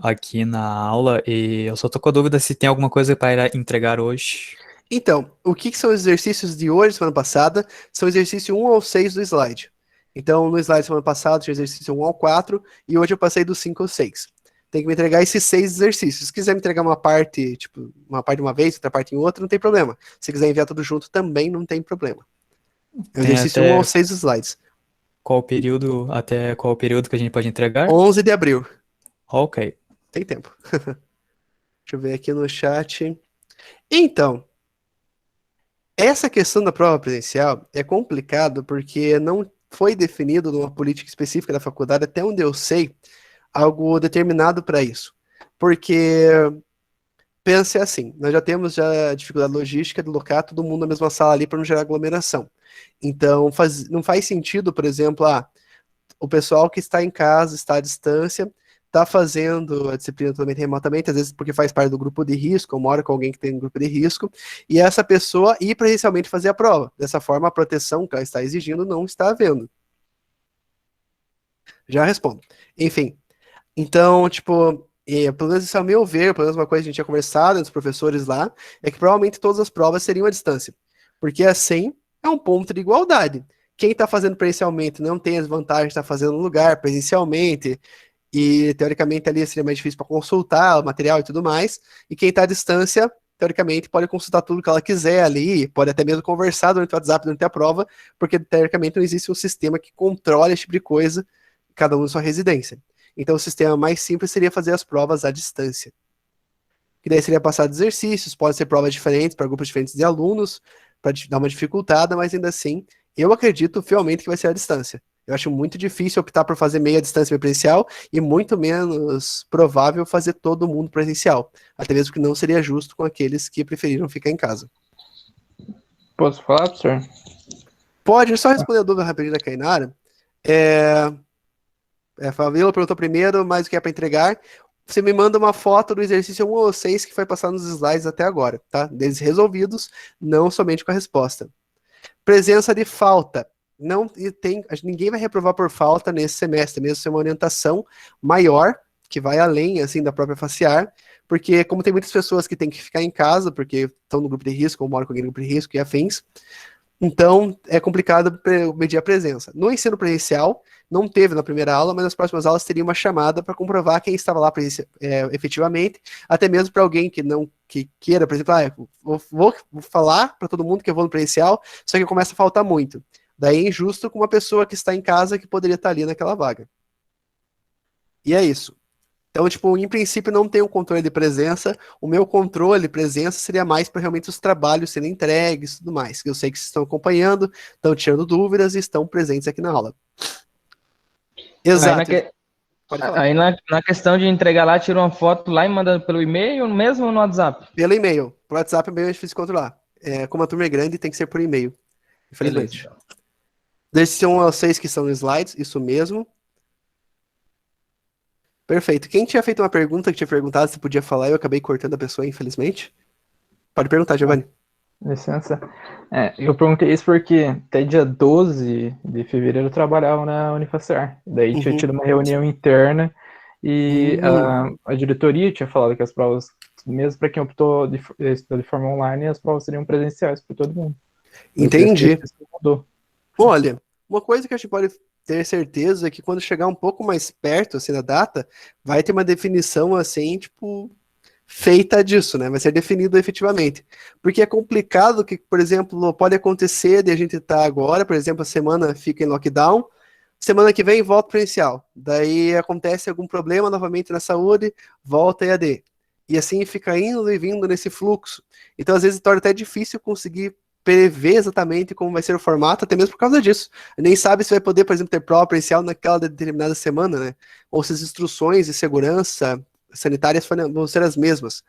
aqui na aula e eu só tô com a dúvida se tem alguma coisa para entregar hoje. Então, o que são os exercícios de hoje, semana passada? São exercício 1 ao 6 do slide. Então, no slide semana passada tinha exercício 1 ao 4, e hoje eu passei do 5 ao 6. Tem que me entregar esses 6 exercícios. Se quiser me entregar uma parte, tipo, uma parte de uma vez, outra parte em outra, não tem problema. Se quiser enviar tudo junto, também não tem problema. É o Tem exercício 1 até ao 6 dos slides. até qual período que a gente pode entregar? 11 de abril. Ok. Tem tempo. Deixa eu ver aqui no chat. Então, essa questão da prova presencial é complicado porque não foi definido numa política específica da faculdade, até onde eu sei, algo determinado para isso. Porque, pense assim, nós já temos a dificuldade logística de alocar todo mundo na mesma sala ali para não gerar aglomeração. Então, não faz sentido, por exemplo, o pessoal que está em casa, está à distância, está fazendo a disciplina totalmente remotamente, às vezes porque faz parte do grupo de risco, ou mora com alguém que tem um grupo de risco, e essa pessoa ir presencialmente fazer a prova. Dessa forma, a proteção que ela está exigindo não está havendo. Já respondo. Enfim, então, tipo, pelo menos isso ao meu ver, pelo menos uma coisa que a gente tinha conversado entre os professores lá, é que provavelmente todas as provas seriam à distância. Porque assim é um ponto de igualdade. Quem está fazendo presencialmente não tem as vantagens de estar fazendo no lugar presencialmente, e teoricamente ali seria mais difícil para consultar o material e tudo mais, e quem está à distância, teoricamente, pode consultar tudo que ela quiser ali, pode até mesmo conversar durante o WhatsApp, durante a prova, porque teoricamente não existe um sistema que controle esse tipo de coisa, cada um em sua residência. Então o sistema mais simples seria fazer as provas à distância. Que daí seria passar de exercícios, pode ser provas diferentes para grupos diferentes de alunos, para dar uma dificultada, mas ainda assim, eu acredito fielmente que vai ser à distância. Eu acho muito difícil optar por fazer meia distância presencial e muito menos provável fazer todo mundo presencial. Até mesmo que não seria justo com aqueles que preferiram ficar em casa. Posso falar, professor? Pode, só responder a dúvida rapidinho da Kainara. A Fabíola perguntou primeiro, mas o que é para entregar? Você me manda uma foto do exercício 1 ou 6 que foi passado nos slides até agora, tá? Deles resolvidos, não somente com a resposta. Presença de falta. Não tem, ninguém vai reprovar por falta nesse semestre, mesmo se é uma orientação maior, que vai além, assim, da própria facear, porque como tem muitas pessoas que têm que ficar em casa, porque estão no grupo de risco, ou moram com alguém no grupo de risco e afins, então é complicado medir a presença. No ensino presencial, não teve na primeira aula, mas nas próximas aulas teria uma chamada para comprovar quem estava lá efetivamente, até mesmo para alguém que queira, por exemplo, vou falar para todo mundo que eu vou no presencial, só que começa a faltar muito. Daí é injusto com uma pessoa que está em casa que poderia estar ali naquela vaga. E é isso. Então, tipo, em princípio não tem um controle de presença. O meu controle de presença seria mais para realmente os trabalhos serem entregues e tudo mais. Eu sei que vocês estão acompanhando, estão tirando dúvidas e estão presentes aqui na aula. Exato. Aí na questão de entregar lá, tira uma foto lá e manda pelo e-mail mesmo ou no WhatsApp? Pelo e-mail. Por WhatsApp é meio difícil de controlar. Como a turma é grande, tem que ser por e-mail. Infelizmente. Desses são os 6 que são slides, isso mesmo. Perfeito. Quem tinha feito uma pergunta, que tinha perguntado se podia falar, eu acabei cortando a pessoa, infelizmente. Pode perguntar, Giovanni. Licença. Eu perguntei isso porque até dia 12 de fevereiro eu trabalhava na Unifacer. Daí tinha tido uma reunião interna e a diretoria tinha falado que as provas, mesmo para quem optou de estudar de forma online, as provas seriam presenciais para todo mundo. Entendi. Olha, uma coisa que a gente pode ter certeza é que quando chegar um pouco mais perto, assim, da data, vai ter uma definição, assim, tipo, feita disso, né? Vai ser definido efetivamente. Porque é complicado que, por exemplo, pode acontecer de a gente estar agora, por exemplo, a semana fica em lockdown, semana que vem volta presencial. Daí acontece algum problema novamente na saúde, volta EAD. E assim fica indo e vindo nesse fluxo. Então, às vezes, torna até difícil conseguir prever exatamente como vai ser o formato, até mesmo por causa disso. Nem sabe se vai poder, por exemplo, ter prova presencial naquela determinada semana, né? Ou se as instruções de segurança sanitárias vão ser as mesmas.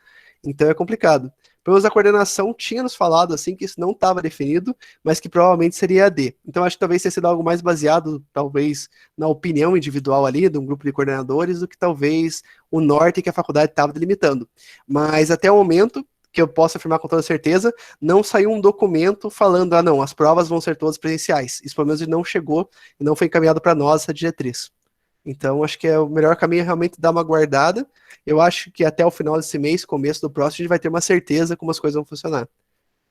Então é complicado. Pelo menos a coordenação tinha nos falado assim que isso não estava definido, mas que provavelmente seria AD. Então acho que talvez tenha sido algo mais baseado, talvez, na opinião individual ali de um grupo de coordenadores do que talvez o norte que a faculdade estava delimitando. Mas até o momento, que eu posso afirmar com toda certeza, não saiu um documento falando, não, as provas vão ser todas presenciais. Isso pelo menos não chegou e não foi encaminhado para nós essa diretriz. Então acho que o melhor caminho é realmente dar uma guardada. Eu acho que até o final desse mês, começo do próximo, a gente vai ter uma certeza como as coisas vão funcionar.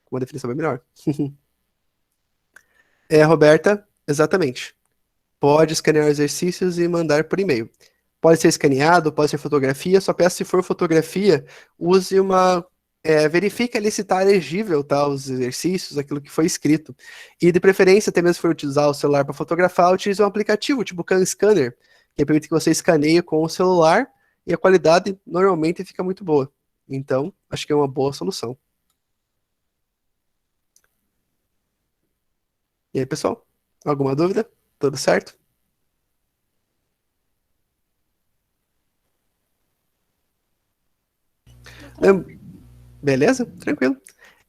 com uma definição bem melhor. Roberta, exatamente. Pode escanear exercícios e mandar por e-mail. Pode ser escaneado, pode ser fotografia, só peço se for fotografia, use uma... verifique ali se está elegível, tá, os exercícios, aquilo que foi escrito. E de preferência, até mesmo se for utilizar o celular para fotografar, utilize um aplicativo, tipo o Can Scanner, que permite que você escaneie com o celular e a qualidade normalmente fica muito boa. Então, acho que é uma boa solução. E aí, pessoal? Alguma dúvida? Tudo certo? Beleza? Tranquilo.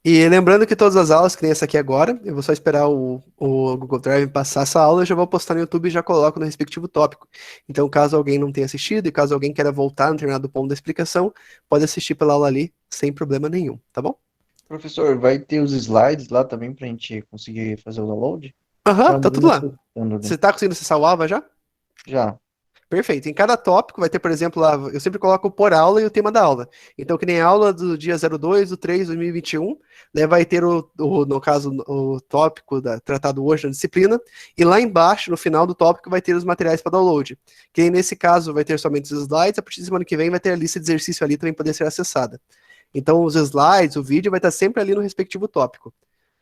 E lembrando que todas as aulas, que nem essa aqui agora, eu vou só esperar o Google Drive passar essa aula, eu já vou postar no YouTube e já coloco no respectivo tópico. Então, caso alguém não tenha assistido e caso alguém queira voltar no determinado ponto da explicação, pode assistir pela aula ali, sem problema nenhum, tá bom? Professor, vai ter os slides lá também pra gente conseguir fazer o download? Aham, tá tudo lá. Acessando, né? Você tá conseguindo acessar o AVA já? Já. Perfeito. Em cada tópico vai ter, por exemplo, lá, eu sempre coloco por aula e o tema da aula. Então, que nem a aula do dia 02/03/2021, né, vai ter, no caso, o tópico tratado hoje na disciplina, e lá embaixo, no final do tópico, vai ter os materiais para download. Que nem nesse caso vai ter somente os slides, a partir da semana que vem vai ter a lista de exercício ali também poder ser acessada. Então, os slides, o vídeo vai estar sempre ali no respectivo tópico.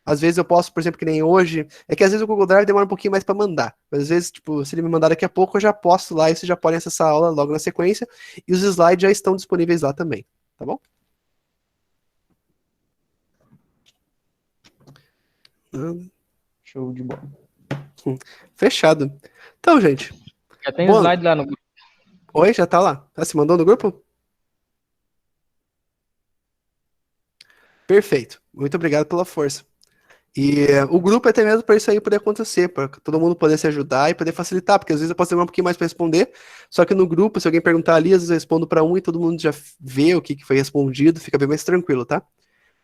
Às vezes eu posso, por exemplo, que nem hoje, é que às vezes o Google Drive demora um pouquinho mais para mandar, mas às vezes, tipo, se ele me mandar daqui a pouco, eu já posto lá e vocês já podem acessar a aula logo na sequência, e os slides já estão disponíveis lá também, tá bom? Show de bola. Fechado. Então, gente. Já tem slide lá no grupo. Oi, já tá lá. Se mandou no grupo? Perfeito. Muito obrigado pela força. E o grupo é até mesmo para isso aí poder acontecer, para todo mundo poder se ajudar e poder facilitar, porque às vezes eu posso demorar um pouquinho mais para responder, só que no grupo, se alguém perguntar ali, às vezes eu respondo para um e todo mundo já vê o que foi respondido, fica bem mais tranquilo, tá?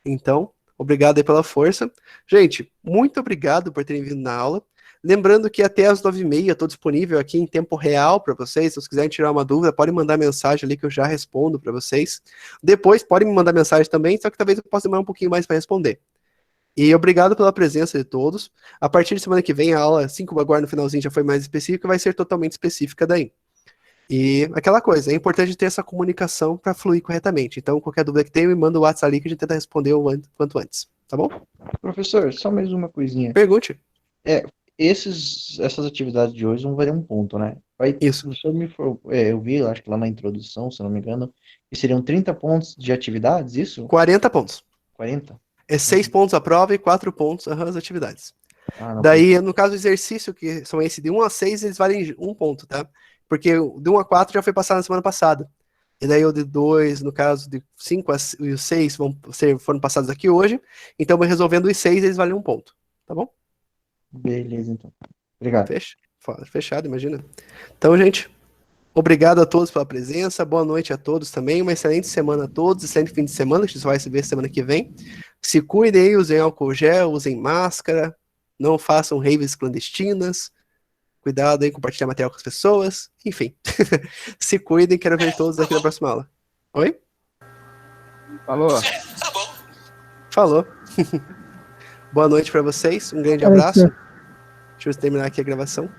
Então, obrigado aí pela força. Gente, muito obrigado por terem vindo na aula. Lembrando que até as 9h30 estou disponível aqui em tempo real para vocês. Se vocês quiserem tirar uma dúvida, podem mandar mensagem ali que eu já respondo para vocês. Depois podem me mandar mensagem também, só que talvez eu possa demorar um pouquinho mais para responder. E obrigado pela presença de todos. A partir de semana que vem, a aula 5 agora no finalzinho já foi mais específica, vai ser totalmente específica daí. E aquela coisa, é importante ter essa comunicação para fluir corretamente. Então, qualquer dúvida que tenha, me manda o WhatsApp ali que a gente tenta responder o quanto antes, tá bom? Professor, só mais uma coisinha. Pergunte. Essas atividades de hoje vão valer um ponto, né? Isso. O senhor eu vi, acho que lá na introdução, se não me engano, que seriam 30 pontos de atividades, isso? 40 pontos. 40? É 6 pontos a prova e 4 pontos as atividades. Não, Daí, no caso do exercício, que são esse de 1 a 6, eles valem 1 ponto, tá? Porque o de 1 a 4 já foi passado na semana passada. E daí o de 2, no caso de 5 e os 6 foram passados aqui hoje. Então, resolvendo os 6, eles valem 1 ponto. Tá bom? Beleza, então. Obrigado. Fechado, imagina. Então, gente, obrigado a todos pela presença. Boa noite a todos também. Uma excelente semana a todos. Excelente fim de semana. A gente só vai se ver semana que vem. Se cuidem, usem álcool gel, usem máscara. Não façam raves clandestinas. Cuidado aí, compartilhar material com as pessoas. Enfim. Se cuidem. Quero ver todos aqui na próxima aula. Oi? Falou. Falou. Boa noite para vocês. Um grande abraço. Deixa eu terminar aqui a gravação.